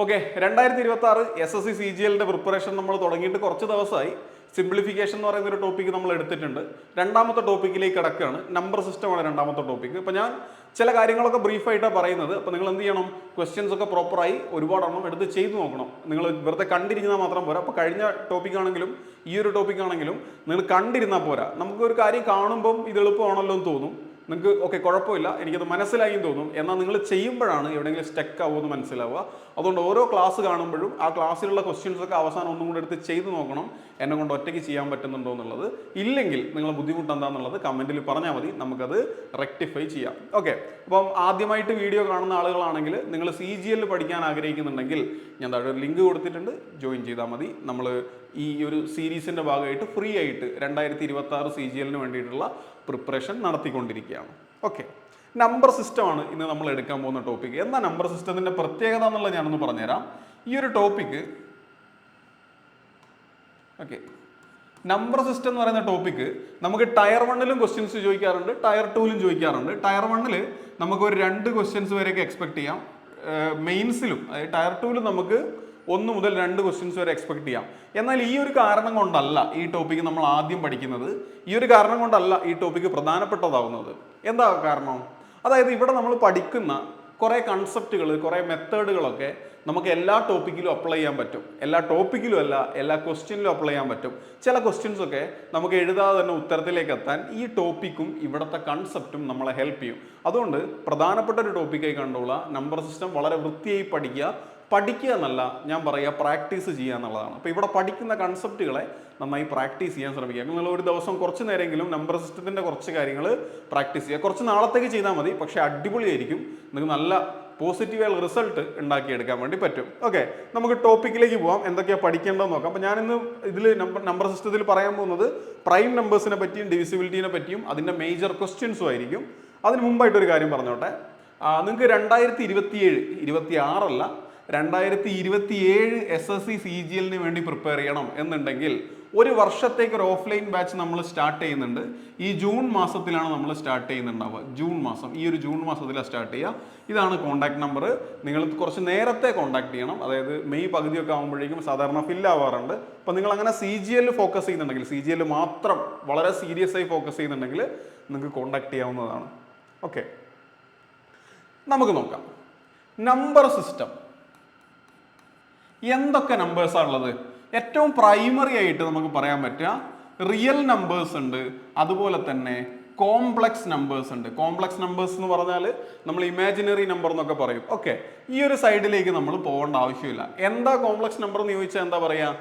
Okay, 2026 SSC CGL preparation നമ്മൾ തുടങ്ങിയിട്ട് കുറച്ച് ദിവസമായി. സിംപ്ലിഫിക്കേഷൻ എന്ന് പറയുന്ന ഒരു ടോപ്പിക്ക് നമ്മൾ എടുത്തിട്ടുണ്ട്. രണ്ടാമത്തെ ടോപ്പിക്കിലേക്ക് കിടക്കുകയാണ്. നമ്പർ സിസ്റ്റമാണ് രണ്ടാമത്തെ ടോപ്പിക്ക്. ഇപ്പോൾ ഞാൻ ചില കാര്യങ്ങളൊക്കെ ബ്രീഫായിട്ടാണ് പറയുന്നത്. അപ്പോൾ നിങ്ങൾ എന്ത് ചെയ്യണം, ക്വസ്റ്റ്യൻസ് ഒക്കെ പ്രോപ്പറായി ഒരുപാടെണ്ണം എടുത്ത് ചെയ്ത് നോക്കണം. നിങ്ങൾ വെറുതെ കണ്ടിരിന്നാൽ മാത്രം പോരാ. അപ്പോൾ കഴിഞ്ഞ ടോപ്പിക്കാണെങ്കിലും ഈ ഒരു ടോപ്പിക്കാണെങ്കിലും നിങ്ങൾ കണ്ടിരുന്നാൽ പോരാ. നമുക്കൊരു കാര്യം കാണുമ്പം ഇത് എളുപ്പമാണല്ലോ എന്ന് തോന്നും. നിങ്ങൾക്ക് ഓക്കെ കുഴപ്പമില്ല, എനിക്കത് മനസ്സിലായി തോന്നും. എന്നാൽ നിങ്ങൾ ചെയ്യുമ്പോഴാണ് എവിടെയെങ്കിലും സ്റ്റക്ക് ആവുമെന്ന് മനസ്സിലാവുക. അതുകൊണ്ട് ഓരോ ക്ലാസ് കാണുമ്പോഴും ആ ക്ലാസ്സിലുള്ള ക്വസ്റ്റ്യൻസ് ഒക്കെ അവസാനം ഒന്നും കൂടെ എടുത്ത് ചെയ്ത് നോക്കണം, എന്നെ കൊണ്ട് ഒറ്റയ്ക്ക് ചെയ്യാൻ പറ്റുന്നുണ്ടോ എന്നുള്ളത്. ഇല്ലെങ്കിൽ നിങ്ങളെ ബുദ്ധിമുട്ട് എന്താണെന്നുള്ളത് കമൻറ്റിൽ പറഞ്ഞാൽ മതി, നമുക്കത് റെക്ടിഫൈ ചെയ്യാം. ഓക്കെ, അപ്പം ആദ്യമായിട്ട് വീഡിയോ കാണുന്ന ആളുകളാണെങ്കിൽ നിങ്ങൾ CGL പഠിക്കാൻ ആഗ്രഹിക്കുന്നുണ്ടെങ്കിൽ ഞാൻ താഴെ ഒരു ലിങ്ക് കൊടുത്തിട്ടുണ്ട്, ജോയിൻ ചെയ്താൽ മതി. നമ്മൾ ഈ ഒരു സീരീസിൻ്റെ ഭാഗമായിട്ട് ഫ്രീ ആയിട്ട് 2026 CGL വേണ്ടിയിട്ടുള്ള പ്രിപ്പറേഷൻ നടത്തിക്കൊണ്ടിരിക്കുകയാണ്. ഓക്കെ, നമ്പർ സിസ്റ്റമാണ് ഇന്ന് നമ്മൾ എടുക്കാൻ പോകുന്ന ടോപ്പിക്ക്. എന്താ നമ്പർ സിസ്റ്റത്തിൻ്റെ പ്രത്യേകത എന്നുള്ളത് ഞാനൊന്ന് പറഞ്ഞുതരാം. ഈ ഒരു ടോപ്പിക്ക് ഓക്കെ, നമ്പർ സിസ്റ്റം എന്ന് പറയുന്ന ടോപ്പിക്ക് നമുക്ക് ടയർ 1ലും ക്വസ്റ്റ്യൻസ് ചോദിക്കാറുണ്ട്, ടയർ 2ലും ചോദിക്കാറുണ്ട്. ടയർ 1ൽ നമുക്ക് ഒരു 2 ക്വസ്റ്റ്യൻസ് വരെയൊക്കെ എക്സ്പെക്ട് ചെയ്യാം. മെയിൻസിലും അതായത് ടയർ 2ലും നമുക്ക് 1 മുതൽ 2 ക്വസ്റ്റ്യൻസ് വരെ എക്സ്പെക്ട് ചെയ്യാം. എന്നാൽ ഈ ഒരു കാരണം കൊണ്ടല്ല ഈ ടോപ്പിക്ക് നമ്മൾ ആദ്യം പഠിക്കുന്നത്. ഈ ഒരു കാരണം കൊണ്ടല്ല ഈ ടോപ്പിക്ക് പ്രധാനപ്പെട്ടതാവുന്നത്. എന്താ കാരണം? അതായത് ഇവിടെ നമ്മൾ പഠിക്കുന്ന കുറേ കൺസെപ്റ്റുകൾ, കുറേ മെത്തേഡുകളൊക്കെ നമുക്ക് എല്ലാ ടോപ്പിക്കിലും അപ്ലൈ ചെയ്യാൻ പറ്റും. എല്ലാ ടോപ്പിക്കിലും അല്ല, എല്ലാ ക്വസ്റ്റ്യനിലും അപ്ലൈ ചെയ്യാൻ പറ്റും. ചില ക്വസ്റ്റ്യൻസ് ഒക്കെ നമുക്ക് എഴുതാതെ തന്നെ ഉത്തരത്തിലേക്ക് എത്താൻ ഈ ടോപ്പിക്കും ഇവിടുത്തെ കൺസെപ്റ്റും നമ്മളെ ഹെൽപ്പ് ചെയ്യും. അതുകൊണ്ട് പ്രധാനപ്പെട്ട ഒരു ടോപ്പിക്കായി കണ്ടുള്ള നമ്പർ സിസ്റ്റം വളരെ വൃത്തിയായി പഠിക്കുക എന്നല്ല ഞാൻ പറയുക, പ്രാക്ടീസ് ചെയ്യുക എന്നുള്ളതാണ്. അപ്പോൾ ഇവിടെ പഠിക്കുന്ന കൺസെപ്റ്റുകളെ നന്നായി പ്രാക്ടീസ് ചെയ്യാൻ ശ്രമിക്കുക. നിങ്ങൾ ഒരു ദിവസം കുറച്ച് നേരമെങ്കിലും നമ്പർ സിസ്റ്റത്തിൻ്റെ കുറച്ച് കാര്യങ്ങൾ പ്രാക്ടീസ് ചെയ്യുക. കുറച്ച് നാളത്തേക്ക് ചെയ്താൽ മതി, പക്ഷേ അടിപൊളിയായിരിക്കും. നിങ്ങൾക്ക് നല്ല പോസിറ്റീവായ റിസൾട്ട് ഉണ്ടാക്കിയെടുക്കാൻ വേണ്ടി പറ്റും. ഓക്കെ, നമുക്ക് ടോപ്പിക്കിലേക്ക് പോകാം. എന്തൊക്കെയാണ് പഠിക്കേണ്ടതെന്ന് നോക്കാം. അപ്പോൾ ഞാനിന്ന് ഇതിൽ നമ്പർ സിസ്റ്റത്തിൽ പറയാൻ പോകുന്നത് പ്രൈം നമ്പേഴ്സിനെ പറ്റിയും ഡിവിസിബിലിറ്റിനെ പറ്റിയും അതിൻ്റെ മേജർ ക്വസ്റ്റ്യൻസും ആയിരിക്കും. അതിന് മുമ്പായിട്ടൊരു കാര്യം പറഞ്ഞോട്ടെ. നിങ്ങൾക്ക് 2026 അല്ല 2027 SSC CGL വേണ്ടി പ്രിപ്പയർ ചെയ്യണം എന്നുണ്ടെങ്കിൽ ഒരു വർഷത്തേക്ക് ഒരു ഓഫ്ലൈൻ ബാച്ച് നമ്മൾ സ്റ്റാർട്ട് ചെയ്യുന്നുണ്ട്. ഈ ജൂൺ മാസത്തിലാണ് നമ്മൾ സ്റ്റാർട്ട് ചെയ്യുന്നുണ്ടാവുക. ജൂൺ മാസം, ഈ ഒരു ജൂൺ മാസത്തിലാണ് സ്റ്റാർട്ട് ചെയ്യുക. ഇതാണ് കോൺടാക്ട് നമ്പർ. നിങ്ങൾ കുറച്ച് നേരത്തെ കോൺടാക്ട് ചെയ്യണം. അതായത് മെയ് പകുതിയൊക്കെ ആകുമ്പോഴേക്കും സാധാരണ ഫില്ല് ആവാറുണ്ട്. അപ്പോൾ നിങ്ങൾ അങ്ങനെ CGL ഫോക്കസ് ചെയ്യുന്നുണ്ടെങ്കിൽ, CGL മാത്രം വളരെ സീരിയസ് ആയി ഫോക്കസ് ചെയ്യുന്നുണ്ടെങ്കിൽ നിങ്ങൾക്ക് കോൺടാക്ട് ചെയ്യാവുന്നതാണ്. ഓക്കെ, നമുക്ക് നോക്കാം. നമ്പർ സിസ്റ്റം എന്തൊക്കെ നമ്പേഴ്സാണ് ഉള്ളത്? ഏറ്റവും പ്രൈമറി ആയിട്ട് നമുക്ക് പറയാൻ പറ്റുക റിയൽ നമ്പേഴ്സ് ഉണ്ട്, അതുപോലെ തന്നെ കോംപ്ലക്സ് നമ്പേഴ്സ് ഉണ്ട്. കോംപ്ലക്സ് നമ്പേഴ്സ് എന്ന് പറഞ്ഞാൽ നമ്മൾ ഇമാജിനറി നമ്പർ എന്നൊക്കെ പറയും. ഓക്കെ, ഈ ഒരു സൈഡിലേക്ക് നമ്മൾ പോകേണ്ട ആവശ്യമില്ല. എന്താ കോംപ്ലക്സ് നമ്പർ എന്ന് ചോദിച്ചാൽ എന്താ പറയുക,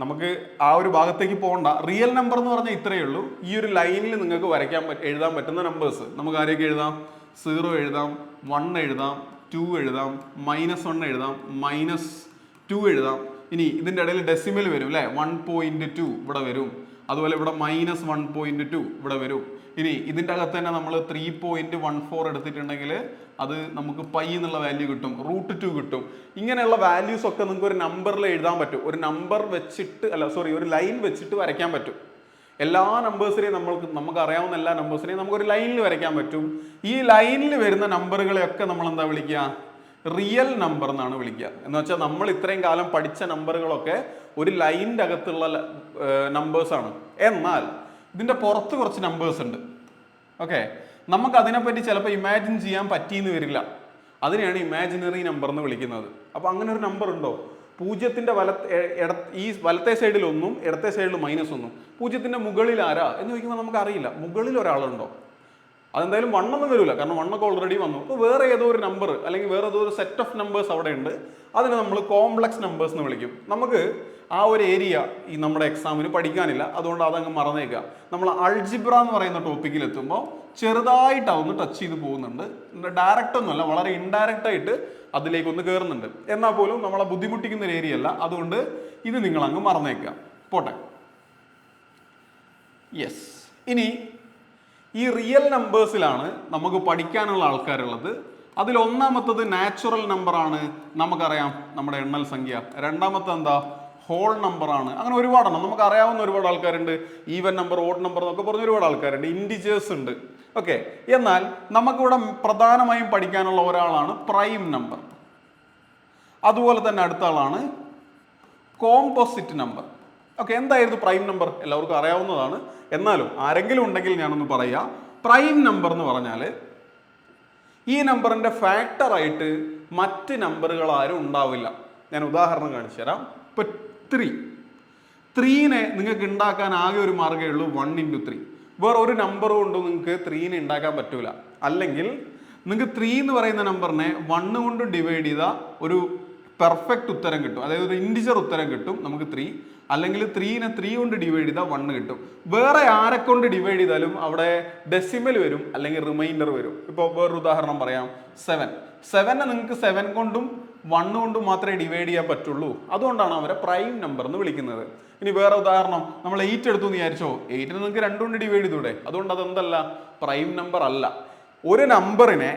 നമുക്ക് ആ ഒരു ഭാഗത്തേക്ക് പോകണ്ട. റിയൽ നമ്പർ എന്ന് പറഞ്ഞാൽ ഇത്രയേ ഉള്ളൂ. ഈ ഒരു ലൈനിൽ നിങ്ങൾക്ക് എഴുതാൻ പറ്റുന്ന നമ്പേഴ്സ് നമുക്ക് ആരെയൊക്കെ എഴുതാം? 0 എഴുതാം, 1 എഴുതാം, 2 എഴുതാം, -1 എഴുതാം, -2 എഴുതാം. ഇനി ഇതിൻ്റെ ഇടയിൽ ഡെസിമൽ വരും അല്ലേ, 1.2 ഇവിടെ വരും. അതുപോലെ ഇവിടെ -1.2 ഇവിടെ വരും. ഇനി ഇതിൻ്റെ അകത്ത് തന്നെ നമ്മൾ 3.14 എടുത്തിട്ടുണ്ടെങ്കിൽ അത് നമുക്ക് പൈ എന്നുള്ള വാല്യൂ കിട്ടും, √2 കിട്ടും. ഇങ്ങനെയുള്ള വാല്യൂസ് ഒക്കെ നിങ്ങൾക്ക് ഒരു നമ്പറിൽ എഴുതാൻ പറ്റും. ഒരു നമ്പർ വെച്ചിട്ട് ഒരു ലൈൻ വെച്ചിട്ട് വരയ്ക്കാൻ പറ്റും. എല്ലാ നമ്പേഴ്സിനെയും നമുക്ക് അറിയാവുന്ന എല്ലാ നമ്പേഴ്സിനെയും നമുക്കൊരു ലൈനിൽ വരയ്ക്കാൻ പറ്റും. ഈ ലൈനിൽ വരുന്ന നമ്പറുകളെയൊക്കെ നമ്മൾ എന്താ വിളിക്കുക? റിയൽ നമ്പർ എന്നാണ് വിളിക്കുക. എന്ന് വെച്ചാൽ നമ്മൾ ഇത്രയും കാലം പഠിച്ച നമ്പറുകളൊക്കെ ഒരു ലൈനിൻ്റെ അകത്തുള്ള നമ്പേഴ്സാണ്. എന്നാൽ ഇതിൻ്റെ പുറത്ത് കുറച്ച് നമ്പേഴ്സ് ഉണ്ട്. ഓക്കെ, നമുക്ക് അതിനെപ്പറ്റി ചിലപ്പോൾ ഇമാജിൻ ചെയ്യാൻ പറ്റിയെന്ന് വരില്ല. അതിനെയാണ് ഇമാജിനറി നമ്പർ എന്ന് വിളിക്കുന്നത്. അപ്പോൾ അങ്ങനെ ഒരു നമ്പർ ഉണ്ടോ? 0ൻ്റെ ഈ വലത്തെ സൈഡിൽ 1ഉം ഇടത്തെ സൈഡിൽ -1. 0ൻ്റെ മുകളിൽ ആരാ എന്ന് ചോദിക്കുമ്പോൾ നമുക്കറിയില്ല. മുകളിൽ ഒരാളുണ്ടോ? അതെന്തായാലും 1 ഒന്നും വരില്ല, കാരണം 1 ഒക്കെ ഓൾറെഡി വന്നു. അപ്പോൾ വേറെ ഏതോ ഒരു നമ്പർ അല്ലെങ്കിൽ വേറെ ഏതോ ഒരു സെറ്റ് ഓഫ് നമ്പേഴ്സ് അവിടെ ഉണ്ട്. അതിനെ നമ്മൾ കോംപ്ലക്സ് നമ്പേഴ്സ് എന്ന് വിളിക്കും. നമുക്ക് ആ ഒരു ഏരിയ ഈ നമ്മുടെ എക്സാമിന് പഠിക്കാനില്ല, അതുകൊണ്ട് അതങ്ങ് മറന്നേക്കുക. നമ്മൾ അൾജിബ്ര എന്ന് പറയുന്ന ടോപ്പിക്കിൽ എത്തുമ്പോൾ ചെറുതായിട്ട് അതൊന്ന് ടച്ച് ചെയ്ത് പോകുന്നുണ്ട്. ഡയറക്റ്റ് ഒന്നുമല്ല, വളരെ ഇൻഡയറക്റ്റ് ആയിട്ട് അതിലേക്കൊന്ന് കയറുന്നുണ്ട്. എന്നാൽ പോലും നമ്മളെ ബുദ്ധിമുട്ടിക്കുന്ന ഒരു ഏരിയ അല്ല. അതുകൊണ്ട് ഇത് നിങ്ങളങ്ങ് മറന്നേക്കുക. പോട്ടെ. യെസ്, ഇനി ഈ റിയൽ നമ്പേഴ്സിലാണ് നമുക്ക് പഠിക്കാനുള്ള ആൾക്കാരുള്ളത്. അതിൽ ഒന്നാമത്തത് നാച്ചുറൽ നമ്പറാണ്, നമുക്കറിയാം, നമ്മുടെ എണ്ണൽ സംഖ്യ. രണ്ടാമത്തെ എന്താ? ഹോൾ നമ്പറാണ്. അങ്ങനെ ഒരുപാടെണ്ണം നമുക്ക് അറിയാവുന്ന ഒരുപാട് ആൾക്കാരുണ്ട്. ഈവൻ നമ്പർ, ഓഡ് നമ്പർ എന്നൊക്കെ പറഞ്ഞ ഒരുപാട് ആൾക്കാരുണ്ട്. ഇൻഡിജേഴ്സ് ഉണ്ട്. ഓക്കെ, എന്നാൽ നമുക്കിവിടെ പ്രധാനമായും പഠിക്കാനുള്ള ഒരാളാണ് പ്രൈം നമ്പർ. അതുപോലെ തന്നെ അടുത്ത ആളാണ് കോമ്പോസിറ്റ് നമ്പർ. ഓക്കെ, എന്തായിരുന്നു പ്രൈം നമ്പർ? എല്ലാവർക്കും അറിയാവുന്നതാണ്. എന്നാലും ആരെങ്കിലും ഉണ്ടെങ്കിൽ ഞാനൊന്ന് പറയാം. പ്രൈം നമ്പർ എന്ന് പറഞ്ഞാൽ ഈ നമ്പറിന്റെ ഫാക്ടറായിട്ട് മറ്റ് നമ്പറുകൾ ആരും ഉണ്ടാവില്ല. ഞാൻ ഉദാഹരണം കാണിച്ചു തരാം. ഇപ്പൊ 3നെ നിങ്ങൾക്ക് ഉണ്ടാക്കാൻ ആകെ ഒരു മാർഗ്ഗമേ ഉള്ളൂ, 1 × 3. വേറെ ഒരു നമ്പർ കൊണ്ട് നിങ്ങൾക്ക് 3നെ ഉണ്ടാക്കാൻ പറ്റൂല. അല്ലെങ്കിൽ നിങ്ങൾക്ക് 3 എന്ന് പറയുന്ന നമ്പറിനെ 1 കൊണ്ട് ഡിവൈഡ് ചെയ്താൽ ഒരു പെർഫെക്റ്റ് ഉത്തരം കിട്ടും, അതായത് ഒരു ഇൻറ്റിജർ ഉത്തരം കിട്ടും നമുക്ക് 3. അല്ലെങ്കിൽ 3നെ 3 കൊണ്ട് ഡിവൈഡ് ചെയ്താൽ 1 കിട്ടും. വേറെ ആരെ കൊണ്ട് ഡിവൈഡ് ചെയ്താലും അവിടെ ഡെസിമൽ വരും അല്ലെങ്കിൽ റിമൈൻഡർ വരും. ഇപ്പോൾ വേറൊരു ഉദാഹരണം പറയാം. 7നെ നിങ്ങൾക്ക് 7 കൊണ്ടും 1 കൊണ്ടും മാത്രമേ ഡിവൈഡ് ചെയ്യാൻ പറ്റുള്ളൂ. അതുകൊണ്ടാണ് അവരെ പ്രൈം നമ്പർ എന്ന് വിളിക്കുന്നത്. ഇനി വേറെ ഉദാഹരണം, നമ്മൾ 8 എടുത്തു എന്ന് വിചാരിച്ചോ, 8നെ നിങ്ങൾക്ക് 2 കൊണ്ട് ഡിവൈഡ് ചെയ്തൂടെ? അതുകൊണ്ട് അതെന്തല്ല, പ്രൈം നമ്പർ അല്ല. ഒരു നമ്പറിനെ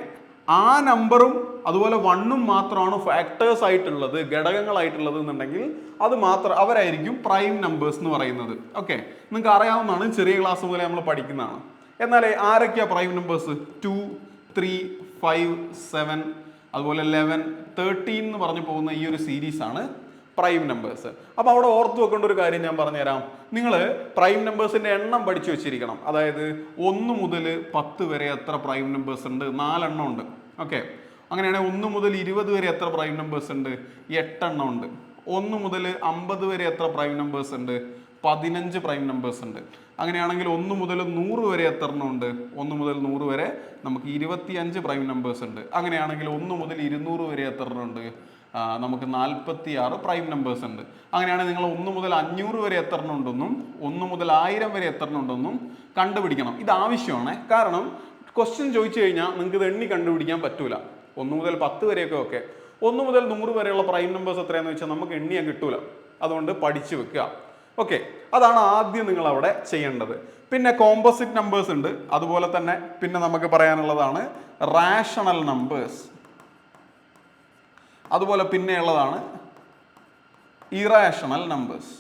ആ നമ്പറും അതുപോലെ 1ഉം മാത്രമാണ് ഫാക്ടേഴ്സ് ആയിട്ടുള്ളത്, ഘടകങ്ങളായിട്ടുള്ളത് എന്നുണ്ടെങ്കിൽ അത് മാത്രം അവരായിരിക്കും പ്രൈം നമ്പേഴ്സ് എന്ന് പറയുന്നത്. ഓക്കെ, നിങ്ങൾക്ക് അറിയാവുന്നതാണ്, ചെറിയ ക്ലാസ് മുതലേ നമ്മൾ പഠിക്കുന്നതാണ്. എന്നാൽ ആരൊക്കെയാണ് പ്രൈം നമ്പേഴ്സ്? 2, 3, 5, 7, അതുപോലെ 11, 13 എന്ന് പറഞ്ഞു പോകുന്ന ഈ ഒരു സീരീസ് ആണ് പ്രൈം നമ്പേഴ്സ്. അപ്പോൾ അവിടെ ഓർത്ത് വെക്കേണ്ട ഒരു കാര്യം ഞാൻ പറഞ്ഞുതരാം. നിങ്ങൾ പ്രൈം നമ്പേഴ്സിന്റെ എണ്ണം പഠിച്ചു വെച്ചിരിക്കണം. അതായത് 1 മുതൽ 10 വരെ എത്ര പ്രൈം നമ്പേഴ്സ് ഉണ്ട്? 4 എണ്ണം ഉണ്ട്. ഓക്കെ, അങ്ങനെയാണെങ്കിൽ 1 മുതൽ 20 വരെ എത്ര പ്രൈം നമ്പേഴ്സ് ഉണ്ട്? 8 എണ്ണം ഉണ്ട്. 1 മുതൽ 50 വരെ എത്ര പ്രൈം നമ്പേഴ്സ് ഉണ്ട്? 15 പ്രൈം നമ്പേഴ്സ് ഉണ്ട്. അങ്ങനെയാണെങ്കിൽ 1 മുതൽ 100 വരെ എത്ര എണ്ണം ഉണ്ട്? 1 മുതൽ 100 വരെ നമുക്ക് 25 പ്രൈം നമ്പേഴ്സ് ഉണ്ട്. അങ്ങനെയാണെങ്കിൽ 1 മുതൽ 200 വരെ എത്ര എണ്ണം ഉണ്ട്? നമുക്ക് 46 പ്രൈം നമ്പേഴ്സ് ഉണ്ട്. അങ്ങനെയാണെങ്കിൽ നിങ്ങൾ 1 മുതൽ 500 വരെ എത്ര എണ്ണം ഉണ്ടെന്നും 1 മുതൽ 1000 വരെ എത്ര എണ്ണം ഉണ്ടെന്നും കണ്ടുപിടിക്കണം. ഇത് ആവശ്യമാണ്. കാരണം ക്വസ്റ്റ്യൻ ചോദിച്ചു കഴിഞ്ഞാൽ നിങ്ങൾക്ക് ഇത് എണ്ണി കണ്ടുപിടിക്കാൻ പറ്റൂല. 1 മുതൽ 10 വരെയൊക്കെ ഓക്കെ. 1 മുതൽ 100 വരെയുള്ള പ്രൈം നമ്പേഴ്സ് എത്രയാണെന്ന് വെച്ചാൽ നമുക്ക് എണ്ണിയാൽ കിട്ടൂല. അതുകൊണ്ട് പഠിച്ചു വെക്കുക. ഓക്കെ, അതാണ് ആദ്യം നിങ്ങൾ അവിടെ ചെയ്യേണ്ടത്. പിന്നെ കോമ്പോസിറ്റ് നമ്പേഴ്സ് ഉണ്ട്. അതുപോലെ തന്നെ പിന്നെ നമുക്ക് പറയാനുള്ളതാണ് റാഷണൽ നമ്പേഴ്സ്. അതുപോലെ പിന്നെയുള്ളതാണ് ഇറാഷണൽ നമ്പേഴ്സ്.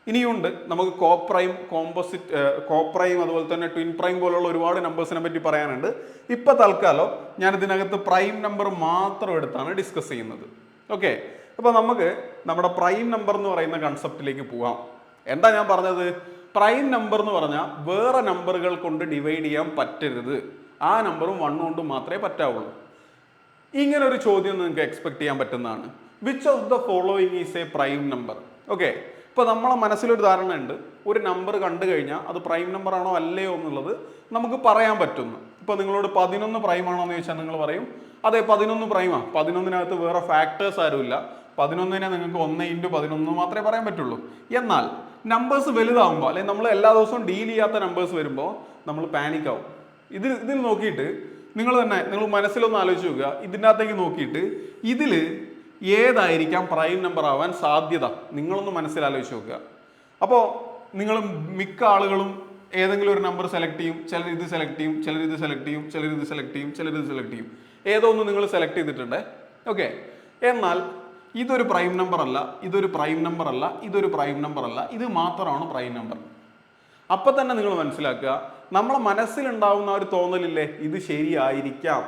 ഇനിയുണ്ട് നമുക്ക് കോപ്രൈം, കോമ്പോസിറ്റ്, കോപ്രൈം, അതുപോലെ തന്നെ ട്വിൻ പ്രൈം പോലുള്ള ഒരുപാട് നമ്പേഴ്സിനെ പറ്റി പറയാനുണ്ട്. ഇപ്പൊ തൽക്കാലം ഞാൻ ഇതിനകത്ത് പ്രൈം നമ്പർ മാത്രം എടുത്താണ് ഡിസ്കസ് ചെയ്യുന്നത്. ഓക്കെ, അപ്പൊ നമുക്ക് നമ്മുടെ പ്രൈം നമ്പർ എന്ന് പറയുന്ന കൺസെപ്റ്റിലേക്ക് പോകാം. എന്താ ഞാൻ പറഞ്ഞത്? പ്രൈം നമ്പർ എന്ന് പറഞ്ഞാൽ വേറെ നമ്പറുകൾ കൊണ്ട് ഡിവൈഡ് ചെയ്യാൻ പറ്റരുത്. ആ നമ്പറും 1 കൊണ്ട് മാത്രമേ പറ്റാവുള്ളൂ. ഇങ്ങനെ ഒരു ചോദ്യം നിങ്ങൾക്ക് എക്സ്പെക്ട് ചെയ്യാൻ പറ്റുന്നതാണ്. Which of the following is A prime number? Okay, ഇപ്പോൾ നമ്മളെ മനസ്സിലൊരു ധാരണ ഉണ്ട്, ഒരു നമ്പർ കണ്ടു കഴിഞ്ഞാൽ അത് പ്രൈം നമ്പർ ആണോ അല്ലയോ എന്നുള്ളത് നമുക്ക് പറയാൻ പറ്റുന്നു. ഇപ്പോൾ നിങ്ങളോട് 11 പ്രൈം ആണോ എന്ന് ചോദിച്ചാൽ നിങ്ങൾ പറയും അതെ 11 പ്രൈമാണ്. 11-നകത്ത് വേറെ ഫാക്ടേഴ്സ് ആരുമില്ല. 11നെ നിങ്ങൾക്ക് 1 × 11 മാത്രമേ പറയാൻ പറ്റുള്ളൂ. എന്നാൽ നമ്പേഴ്സ് വലുതാവുമ്പോൾ, അല്ലെങ്കിൽ നമ്മൾ എല്ലാ ദിവസവും ഡീൽ ചെയ്യാത്ത നമ്പേഴ്സ് വരുമ്പോൾ നമ്മൾ പാനിക് ആവും. ഇതിൽ നോക്കിയിട്ട് നിങ്ങൾ മനസ്സിലൊന്ന് ആലോചിച്ച് നോക്കുക. ഇതിനകത്തേക്ക് നോക്കിയിട്ട് ഇതിൽ ഏതായിരിക്കാം പ്രൈം നമ്പർ ആവാൻ സാധ്യത? നിങ്ങളൊന്ന് മനസ്സിലാലോചിച്ച് നോക്കുക. അപ്പോൾ നിങ്ങൾ മിക്ക ആളുകളും ഏതെങ്കിലും ഒരു നമ്പർ സെലക്ട് ചെയ്യും. ചിലർ ഇത് സെലക്ട് ചെയ്യും, ചിലർ ഇത് സെലക്ട് ചെയ്യും, ചിലർ ഇത് സെലക്ട് ചെയ്യും, ചിലർ ഇത് സെലക്ട് ചെയ്യും. ഏതോ ഒന്ന് നിങ്ങൾ സെലക്ട് ചെയ്തിട്ടുണ്ട്. ഓക്കെ, എന്നാൽ ഇതൊരു പ്രൈം നമ്പർ അല്ല, ഇതൊരു പ്രൈം നമ്പർ അല്ല, ഇതൊരു പ്രൈം നമ്പർ അല്ല, ഇത് മാത്രമാണ് പ്രൈം നമ്പർ. അപ്പം തന്നെ നിങ്ങൾ മനസ്സിലാക്കുക, നമ്മളെ മനസ്സിലുണ്ടാവുന്ന ഒരു തോന്നലില്ലേ, ഇത് ശരിയായിരിക്കാം,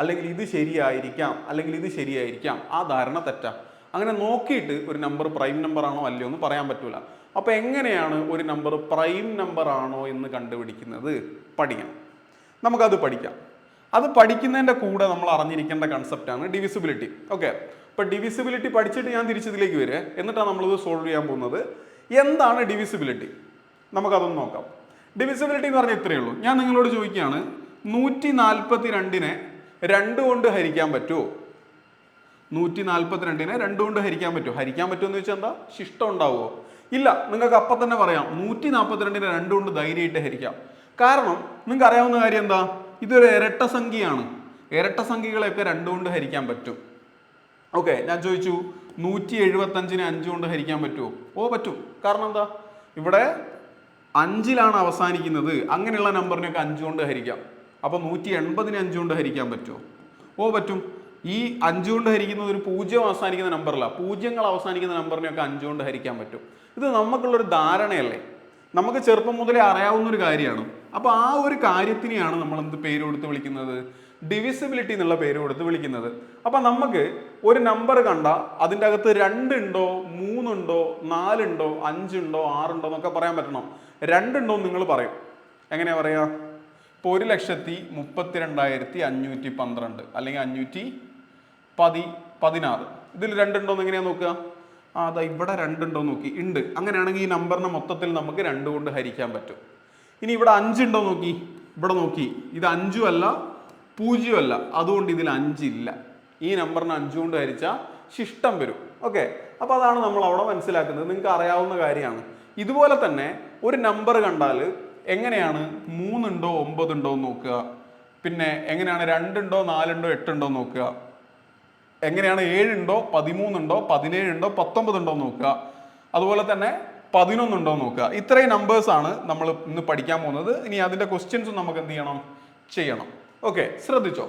അല്ലെങ്കിൽ ഇത് ശരിയായിരിക്കാം, അല്ലെങ്കിൽ ഇത് ശരിയായിരിക്കാം, ആ ധാരണ തെറ്റാ. അങ്ങനെ നോക്കിയിട്ട് ഒരു നമ്പർ പ്രൈം നമ്പർ ആണോ അല്ലയോ എന്ന് പറയാൻ പറ്റൂല. അപ്പോൾ എങ്ങനെയാണ് ഒരു നമ്പർ പ്രൈം നമ്പർ ആണോ എന്ന് കണ്ടുപിടിക്കുന്നത്? പഠിക്കണം. നമുക്കത് പഠിക്കാം. അത് പഠിക്കുന്നതിൻ്റെ കൂടെ നമ്മൾ അറിഞ്ഞിരിക്കേണ്ട കൺസെപ്റ്റാണ് ഡിവിസിബിലിറ്റി. ഓക്കെ, അപ്പോൾ ഡിവിസിബിലിറ്റി പഠിച്ചിട്ട് ഞാൻ തിരിച്ചതിലേക്ക് വരിക, എന്നിട്ടാണ് നമ്മളിത് സോൾവ് ചെയ്യാൻ പോകുന്നത്. എന്താണ് ഡിവിസിബിലിറ്റി? നമുക്കതൊന്ന് നോക്കാം. ഡിവിസിബിലിറ്റി എന്ന് പറഞ്ഞാൽ ഇത്രയേ ഉള്ളൂ. ഞാൻ നിങ്ങളോട് ചോദിക്കുകയാണ്, 142നെ 2 കൊണ്ട് ഹരിക്കാൻ പറ്റുമോ? 142നെ 2 കൊണ്ട് ഹരിക്കാൻ പറ്റുമോ? ഹരിക്കാൻ പറ്റുമെന്ന് വെച്ചാൽ എന്താ, ശിഷ്ടം ഉണ്ടാവുമോ? ഇല്ല. നിങ്ങൾക്ക് അപ്പം തന്നെ പറയാം 142നെ 2 കൊണ്ട് ധൈര്യമായിട്ട് ഹരിക്കാം. കാരണം നിങ്ങൾക്ക് അറിയാവുന്ന കാര്യം എന്താ, ഇതൊരു ഇരട്ട സംഖ്യയാണ്. ഇരട്ട സംഖ്യകളെയൊക്കെ 2 കൊണ്ട് ഹരിക്കാൻ പറ്റും. ഓക്കെ, ഞാൻ ചോദിച്ചു 175നെ 5 കൊണ്ട് ഹരിക്കാൻ പറ്റുമോ? ഓ പറ്റും. കാരണം എന്താ, ഇവിടെ 5-ലാണ് അവസാനിക്കുന്നത്. അങ്ങനെയുള്ള നമ്പറിനെയൊക്കെ 5 കൊണ്ട് ഹരിക്കാം. അപ്പോൾ 180നെ 5 കൊണ്ട് ഹരിക്കാൻ പറ്റുമോ? ഓ പറ്റും. ഈ 5 കൊണ്ട് ഹരിക്കുന്നത് ഒരു 0 അവസാനിക്കുന്ന നമ്പറല്ല, 0 അവസാനിക്കുന്ന നമ്പറിനെയൊക്കെ 5 കൊണ്ട് ഹരിക്കാൻ പറ്റും. ഇത് നമുക്കുള്ളൊരു ധാരണയല്ലേ, നമുക്ക് ചെറുപ്പം മുതലേ അറിയാവുന്ന ഒരു കാര്യമാണ്. അപ്പോൾ ആ ഒരു കാര്യത്തിനെയാണ് നമ്മൾ എന്ത് പേര് കൊടുത്ത് വിളിക്കുന്നത്? ഡിവിസിബിലിറ്റി എന്നുള്ള പേര് കൊടുത്ത് വിളിക്കുന്നത്. അപ്പൊ നമുക്ക് ഒരു നമ്പർ കണ്ട അതിൻ്റെ അകത്ത് 2 ഉണ്ടോ 3 ഉണ്ടോ 4 ഉണ്ടോ 5 ഉണ്ടോ 6 ഉണ്ടോ എന്നൊക്കെ പറയാൻ പറ്റണം. 2 ഉണ്ടോ നിങ്ങൾ പറയും. എങ്ങനെയാ പറയാ? ഇപ്പോൾ 1,32,512 അല്ലെങ്കിൽ 516 ഇതിൽ 2 ഉണ്ടോ എന്ന് എങ്ങനെയാ നോക്കുക? അതാ ഇവിടെ 2 ഉണ്ടോ നോക്കി, ഉണ്ട്. അങ്ങനെയാണെങ്കിൽ ഈ നമ്പറിനെ മൊത്തത്തിൽ നമുക്ക് 2 കൊണ്ട് ഹരിക്കാൻ പറ്റും. ഇനി ഇവിടെ 5 ഉണ്ടോ നോക്കി, ഇവിടെ നോക്കി, ഇത് 5 അല്ല 0 അല്ല, അതുകൊണ്ട് ഇതിൽ 5 ഇല്ല. ഈ നമ്പറിനെ 5 കൊണ്ട് ഹരിച്ചാൽ ശിഷ്ടം വരും. ഓക്കെ, അപ്പോൾ അതാണ് നമ്മൾ അവിടെ മനസ്സിലാക്കുന്നത്. നിങ്ങൾക്ക് അറിയാവുന്ന കാര്യമാണ്. ഇതുപോലെ തന്നെ ഒരു നമ്പർ കണ്ടാൽ എങ്ങനെയാണ് 3 ഉണ്ടോ 9 ഉണ്ടോ എന്ന് നോക്കുക, പിന്നെ എങ്ങനെയാണ് 2 ഉണ്ടോ 4 ഉണ്ടോ 8 ഉണ്ടോ നോക്കുക, എങ്ങനെയാണ് 7 ഉണ്ടോ 13 ഉണ്ടോ 17 ഉണ്ടോ 19 ഉണ്ടോ നോക്കുക, അതുപോലെ തന്നെ 11 ഉണ്ടോ നോക്കുക. ഇത്രയും നമ്പേഴ്സാണ് നമ്മൾ ഇന്ന് പഠിക്കാൻ പോകുന്നത്. ഇനി അതിൻ്റെ ക്വസ്റ്റ്യൻസും നമുക്ക് എന്ത് ചെയ്യണം, ചെയ്യണം. ഓക്കെ, ശ്രദ്ധിച്ചോ.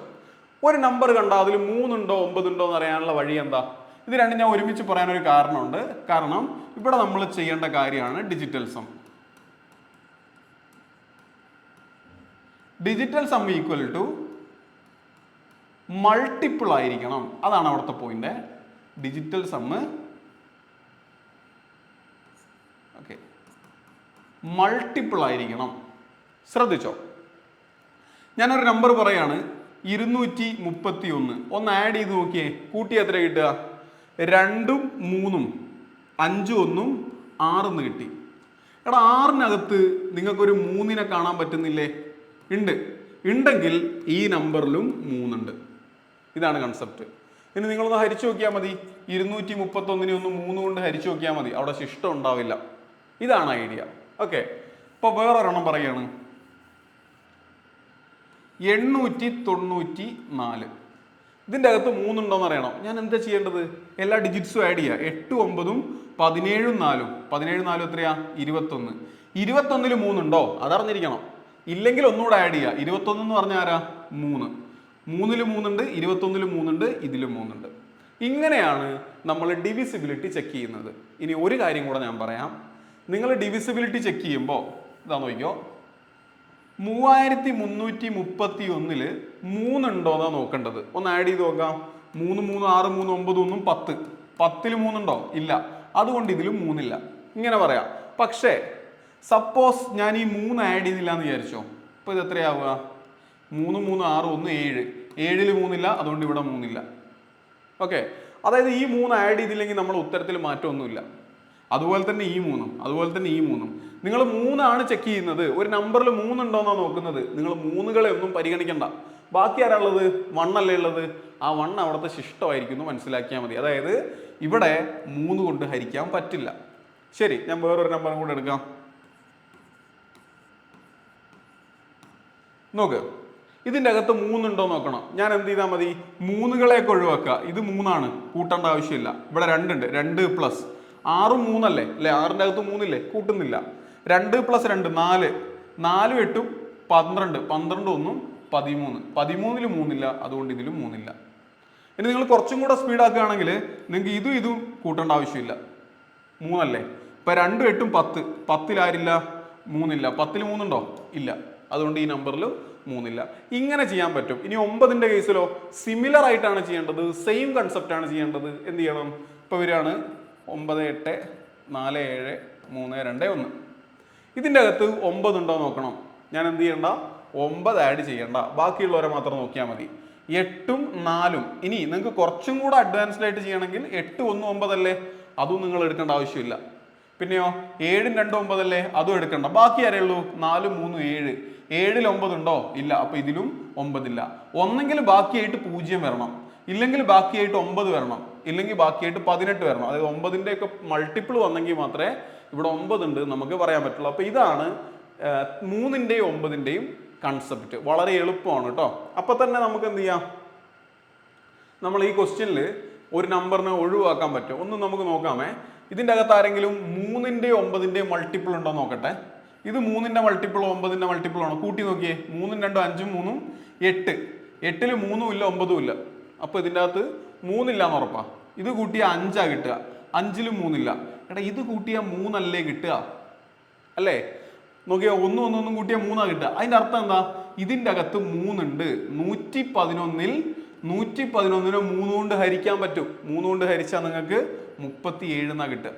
ഒരു നമ്പർ കണ്ടാൽ അതിൽ 3 ഉണ്ടോ 9 ഉണ്ടോ എന്ന് അറിയാനുള്ള വഴി എന്താ? ഇത് രണ്ടും ഞാൻ ഒരുമിച്ച് പറയാനൊരു കാരണമുണ്ട്. കാരണം ഇവിടെ നമ്മൾ ചെയ്യേണ്ട കാര്യമാണ് digital sum. Digital sum equal to multiple ആയിരിക്കണം. അതാണ് അവിടുത്തെ point. Digital sum okay multiple ആയിരിക്കണം. ശ്രദ്ധിച്ചോ, ഞാനൊരു നമ്പർ പറയാണ് 231. ഒന്ന് ആഡ് ചെയ്ത് നോക്കിയേ, കൂട്ടി എത്ര കിട്ടുക? 2ഉം 3ഉം 5ഉം 1ഉം 6 കിട്ടി. എടാ 6-നകത്ത് നിങ്ങൾക്കൊരു 3-നെ കാണാൻ പറ്റുന്നില്ലേ? ഉണ്ടെങ്കിൽ ഈ നമ്പറിലും 3 ഉണ്ട്. ഇതാണ് കൺസെപ്റ്റ്. ഇനി നിങ്ങളൊന്ന് ഹരിച്ചു നോക്കിയാൽ മതി. 231 ഒന്ന് 3 കൊണ്ട് ഹരിച്ചു നോക്കിയാൽ മതി, അവിടെ ശിഷ്ടം ഉണ്ടാവില്ല. ഇതാണ് ഐഡിയ. ഓക്കെ, ഇപ്പോൾ വേറൊരെണ്ണം പറയാണ് 894. ഇതിൻ്റെ അകത്ത് 3 ഉണ്ടോയെന്ന് അറിയണം. ഞാൻ എന്താ ചെയ്യേണ്ടത്? എല്ലാ ഡിജിറ്റ്സും ആഡ് ചെയ്യുക. 8, 9, 17, 4. 17, 4 എത്രയാ? 21. 21-ൽ 3 ഉണ്ടോ? അതറിഞ്ഞിരിക്കണം. ഇല്ലെങ്കിൽ ഒന്നുകൂടെ ആഡ് ചെയ്യുക. 21 എന്ന് പറഞ്ഞാൽ ആരാ? 3. 3-ൽ 3 ഉണ്ട്, 21-ൽ 3 ഉണ്ട്, ഇതിലും 3 ഉണ്ട്. ഇങ്ങനെയാണ് നമ്മൾ ഡിവിസിബിലിറ്റി ചെക്ക് ചെയ്യുന്നത്. ഇനി ഒരു കാര്യം കൂടെ ഞാൻ പറയാം. നിങ്ങൾ ഡിവിസിബിലിറ്റി ചെക്ക് ചെയ്യുമ്പോൾ ഇതാ നോക്കിക്കോ, 3331 3 ഉണ്ടോന്നാണ് നോക്കേണ്ടത്. ഒന്ന് ആഡ് ചെയ്ത് നോക്കാം. 3, 3, 6, 3, 9, 1, 10. 10-ൽ 3 ഉണ്ടോ? ഇല്ല, അതുകൊണ്ട് ഇതിലും 3 ഇല്ല. ഇങ്ങനെ പറയാം. പക്ഷേ സപ്പോസ് ഞാൻ ഈ 3 ആഡ് ചെയ്തില്ല എന്ന് വിചാരിച്ചോ, അപ്പോൾ ഇത് എത്രയാവുക? 3, 3, 6, 1, 7. 7-ൽ 3 ഇല്ല, അതുകൊണ്ട് ഇവിടെ 3 ഇല്ല. ഓക്കെ, അതായത് ഈ 3 ആഡ് ചെയ്തില്ലെങ്കിൽ നമ്മൾ ഉത്തരത്തിൽ മാറ്റമൊന്നുമില്ല. അതുപോലെ തന്നെ ഈ 3ഉം, അതുപോലെ തന്നെ ഈ 3ഉം. നിങ്ങൾ 3 ആണ് ചെക്ക് ചെയ്യുന്നത്. ഒരു നമ്പറിൽ 3 ഉണ്ടോന്നാണ് നോക്കുന്നത്. നിങ്ങൾ 3കളെ ഒന്നും പരിഗണിക്കണ്ട. ബാക്കി ആരാളുള്ളത്? 1 അല്ലേ ഉള്ളത്. ആ 1 അവിടുത്തെ ശിഷ്ടമായിരിക്കുന്നു, മനസ്സിലാക്കിയാൽ മതി. അതായത് ഇവിടെ 3 കൊണ്ട് ഹരിക്കാൻ പറ്റില്ല. ശരി, ഞാൻ വേറൊരു നമ്പറും കൂടെ എടുക്കാം. നോക്ക്, ഇതിൻ്റെ അകത്ത് 3 ഉണ്ടോ നോക്കണം. ഞാൻ എന്ത് ചെയ്താൽ മതി? 3കളെയൊക്കെ ഒഴിവാക്കുക. ഇത് 3 ആണ്, കൂട്ടേണ്ട ആവശ്യമില്ല. ഇവിടെ 2 ഉണ്ട്, 2 പ്ലസ് 6 3 അല്ലേ? 6-ൻ്റെ അകത്ത് 3 ഇല്ലേ? കൂട്ടുന്നില്ല. 2 പ്ലസ് 2 4. 4, 8, 12. 12, 1, 13. 13-ൽ 3 ഇല്ല, അതുകൊണ്ട് ഇതിലും 3 ഇല്ല. ഇനി നിങ്ങൾ കുറച്ചും കൂടെ സ്പീഡാക്കുകയാണെങ്കിൽ നിങ്ങൾക്ക് ഇതും കൂട്ടേണ്ട ആവശ്യമില്ല. 3 അല്ലേ? ഇപ്പം 2, 8, 10. 10-ൽ ആരില്ല? 3 ഇല്ല. 10-ൽ 3 ഉണ്ടോ? ഇല്ല, അതുകൊണ്ട് ഈ നമ്പറിൽ 3 ഇല്ല. ഇങ്ങനെ ചെയ്യാൻ പറ്റും. ഇനി 9-ന്റെ കേസിലോ സിമിലർ ആയിട്ടാണ് ചെയ്യേണ്ടത്. സെയിം കൺസെപ്റ്റ് ആണ് ചെയ്യേണ്ടത്. എന്ത് ചെയ്യണം? ഇപ്പോൾ വരികയാണ് 9, 8, 4, 7, 3, 2, 1. ഇതിൻ്റെ അകത്ത് 9 ഉണ്ടോ നോക്കണം. ഞാൻ എന്ത് ചെയ്യണ്ട? 9 ആഡ് ചെയ്യണ്ട, ബാക്കിയുള്ളവരെ മാത്രം നോക്കിയാൽ മതി. 8ഉം 4ഉം. ഇനി നിങ്ങൾക്ക് കുറച്ചും കൂടെ അഡ്വാൻസ്ഡ് ആയിട്ട് ചെയ്യണമെങ്കിൽ 8, 1, 9 അല്ലേ? അതും നിങ്ങൾ എടുക്കേണ്ട ആവശ്യമില്ല. പിന്നെയോ 7, 2, 9 അല്ലേ? അതും എടുക്കണ്ട. ബാക്കി ആരേ ഉള്ളൂ? 4, 3, 7. 7-ൽ 9 ഉണ്ടോ? ഇല്ല, അപ്പോൾ ഇതിലും 9 ഇല്ല. ഒന്നെങ്കിൽ ബാക്കിയായിട്ട് 0 വരണം, ഇല്ലെങ്കിൽ ബാക്കിയായിട്ട് 9 വരണം, ഇല്ലെങ്കിൽ ബാക്കിയായിട്ട് 18 വരണം. അതായത് 9-ന്റെ ഒക്കെ മൾട്ടിപ്പിൾ വന്നെങ്കിൽ മാത്രമേ ഇവിടെ 9 ഉണ്ട് നമുക്ക് പറയാൻ പറ്റുള്ളൂ. അപ്പോൾ ഇതാണ് 3-ന്റെയും 9-ന്റെയും കൺസെപ്റ്റ്. വളരെ എളുപ്പമാണ് കേട്ടോ. അപ്പോൾ തന്നെ നമുക്ക് എന്ത് ചെയ്യാം? നമ്മൾ ഈ ക്വസ്റ്റ്യനിൽ ഒരു നമ്പറിനെ ഒഴിവാക്കാൻ പറ്റും. ഒന്ന് നമുക്ക് നോക്കാമേ. ഇതിൻ്റെ അകത്ത് ആരെങ്കിലും 3-ന്റെയും 9-ന്റെയും മൾട്ടിപ്പിൾ ഉണ്ടോ നോക്കട്ടെ. ഇത് 3-ന്റെ മൾട്ടിപ്പിളോ 9-ന്റെ മൾട്ടിപ്പിളോ ആണോ? കൂട്ടി നോക്കിയേ. 3ഉം 2ഉം 5ഉം 3ഉം 8. 8-ൽ 3ഉം ഇല്ല, 9ഉം ഇല്ല. അപ്പോൾ ഇതിൻ്റെ അകത്ത് 3 ഇല്ലാന്ന് ഉറപ്പാ. ഇത് കൂട്ടിയാൽ 5 കിട്ടുക. 5-ലും 3 ഇല്ല. എടാ ഇത് കൂട്ടിയാൽ 3 അല്ലേ കിട്ടുക? അല്ലേ? നോക്കിയാൽ 1 1 കൂട്ടിയാൽ 3 കിട്ടുക. അതിൻ്റെ അർത്ഥം എന്താ? ഇതിൻ്റെ അകത്ത് 3 ഉണ്ട്. 111-ൽ 111-നെ 3 കൊണ്ട് ഹരിക്കാൻ പറ്റും. 3 കൊണ്ട് ഹരിച്ചാൽ നിങ്ങൾക്ക് 37 എന്നാ കിട്ടുക.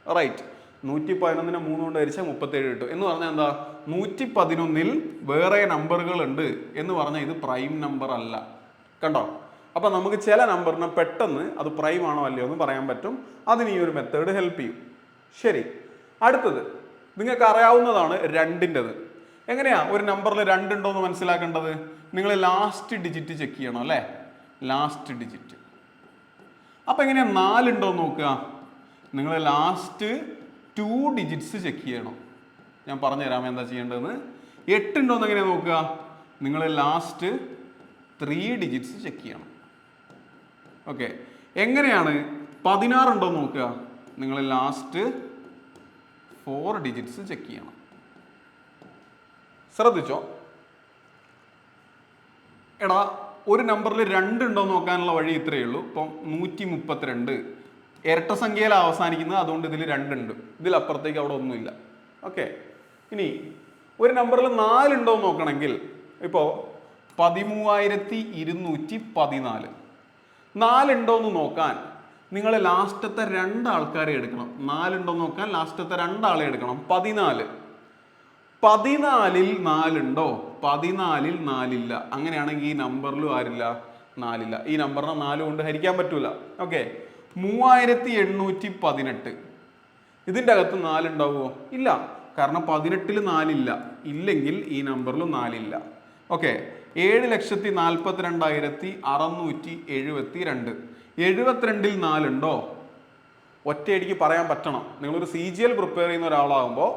റൈറ്റ്, 111-നെ 3 കൊണ്ട് ഹരിച്ചാൽ 37 കിട്ടും. എന്ന് പറഞ്ഞാൽ എന്താ, 111-ൽ വേറെ നമ്പറുകൾ ഉണ്ട് എന്ന് പറഞ്ഞാൽ ഇത് പ്രൈം നമ്പർ അല്ല. കണ്ടോ? അപ്പൊ നമുക്ക് ചില നമ്പറിനെ പെട്ടെന്ന് അത് പ്രൈം ആണോ അല്ലയോ എന്ന് പറയാൻ പറ്റും. അതിന് ഈ ഒരു മെത്തേഡ് ഹെൽപ്പ് ചെയ്യും. ശരി, അടുത്തത് നിങ്ങൾക്ക് അറിയാവുന്നതാണ് 2-ൻ്റെത്. എങ്ങനെയാ ഒരു നമ്പറിൽ 2 ഉണ്ടോ എന്ന് മനസ്സിലാക്കേണ്ടത്? നിങ്ങൾ ലാസ്റ്റ് ഡിജിറ്റ് ചെക്ക് ചെയ്യണം അല്ലേ? Last digit. അപ്പൊ എങ്ങനെയാ 4 ഉണ്ടോ എന്ന് നോക്കുക? നിങ്ങൾ ലാസ്റ്റ് 2 ഡിജിറ്റ്സ് ചെക്ക് ചെയ്യണം. ഞാൻ പറഞ്ഞുതരാം എന്താ ചെയ്യേണ്ടതെന്ന്. 8 ഉണ്ടോ എന്ന് എങ്ങനെയാ നോക്കുക? നിങ്ങൾ ലാസ്റ്റ് 3 ഡിജിറ്റ്സ് ചെക്ക് ചെയ്യണം. ഓക്കെ, എങ്ങനെയാണ് 16 ഉണ്ടോ എന്ന് നോക്കുക? നിങ്ങൾ ലാസ്റ്റ് 4 ഡിജിറ്റ്സ് ചെക്ക് ചെയ്യണം. ശ്രദ്ധിച്ചോ? എടാ, ഒരു നമ്പറിൽ 2 ഉണ്ടോ നോക്കാനുള്ള വഴി ഇത്രയേ ഉള്ളൂ. ഇപ്പം 132 ഇരട്ട സംഖ്യയിൽ അവസാനിക്കുന്നത്, അതുകൊണ്ട് ഇതിൽ 2 ഉണ്ട്. ഇതിലപ്പുറത്തേക്ക് അവിടെ ഒന്നുമില്ല. ഓക്കെ, ഇനി ഒരു നമ്പറിൽ 4 ഉണ്ടോ നോക്കണമെങ്കിൽ ഇപ്പോൾ 13214 4 ഉണ്ടോ എന്ന് നോക്കാൻ നിങ്ങൾ ലാസ്റ്റത്തെ 2 ആൾക്കാരെ എടുക്കണം. 4 ഉണ്ടോ നോക്കാൻ ലാസ്റ്റത്തെ 2 ആളെ എടുക്കണം. 14 14-ൽ 4 ഉണ്ടോ? 14-ൽ 4 ഇല്ല. അങ്ങനെയാണെങ്കിൽ ഈ നമ്പറിലും ആരില്ല? 4 ഇല്ല. ഈ നമ്പറിനെ 4 കൊണ്ട് ഹരിക്കാൻ പറ്റൂല. ഓക്കെ, 3818 ഇതിൻ്റെ അകത്ത് 4 ഉണ്ടാവുമോ? ഇല്ല, കാരണം 18-ൽ 4 ഇല്ല. ഇല്ലെങ്കിൽ ഈ നമ്പറിലും 4 ഇല്ല. ഓക്കെ, 7,42,672 72-ൽ 4 ഉണ്ടോ? ഒറ്റയടിക്ക് പറയാൻ പറ്റണം. നിങ്ങളൊരു CGL പ്രിപ്പയർ ചെയ്യുന്ന ഒരാളാകുമ്പോൾ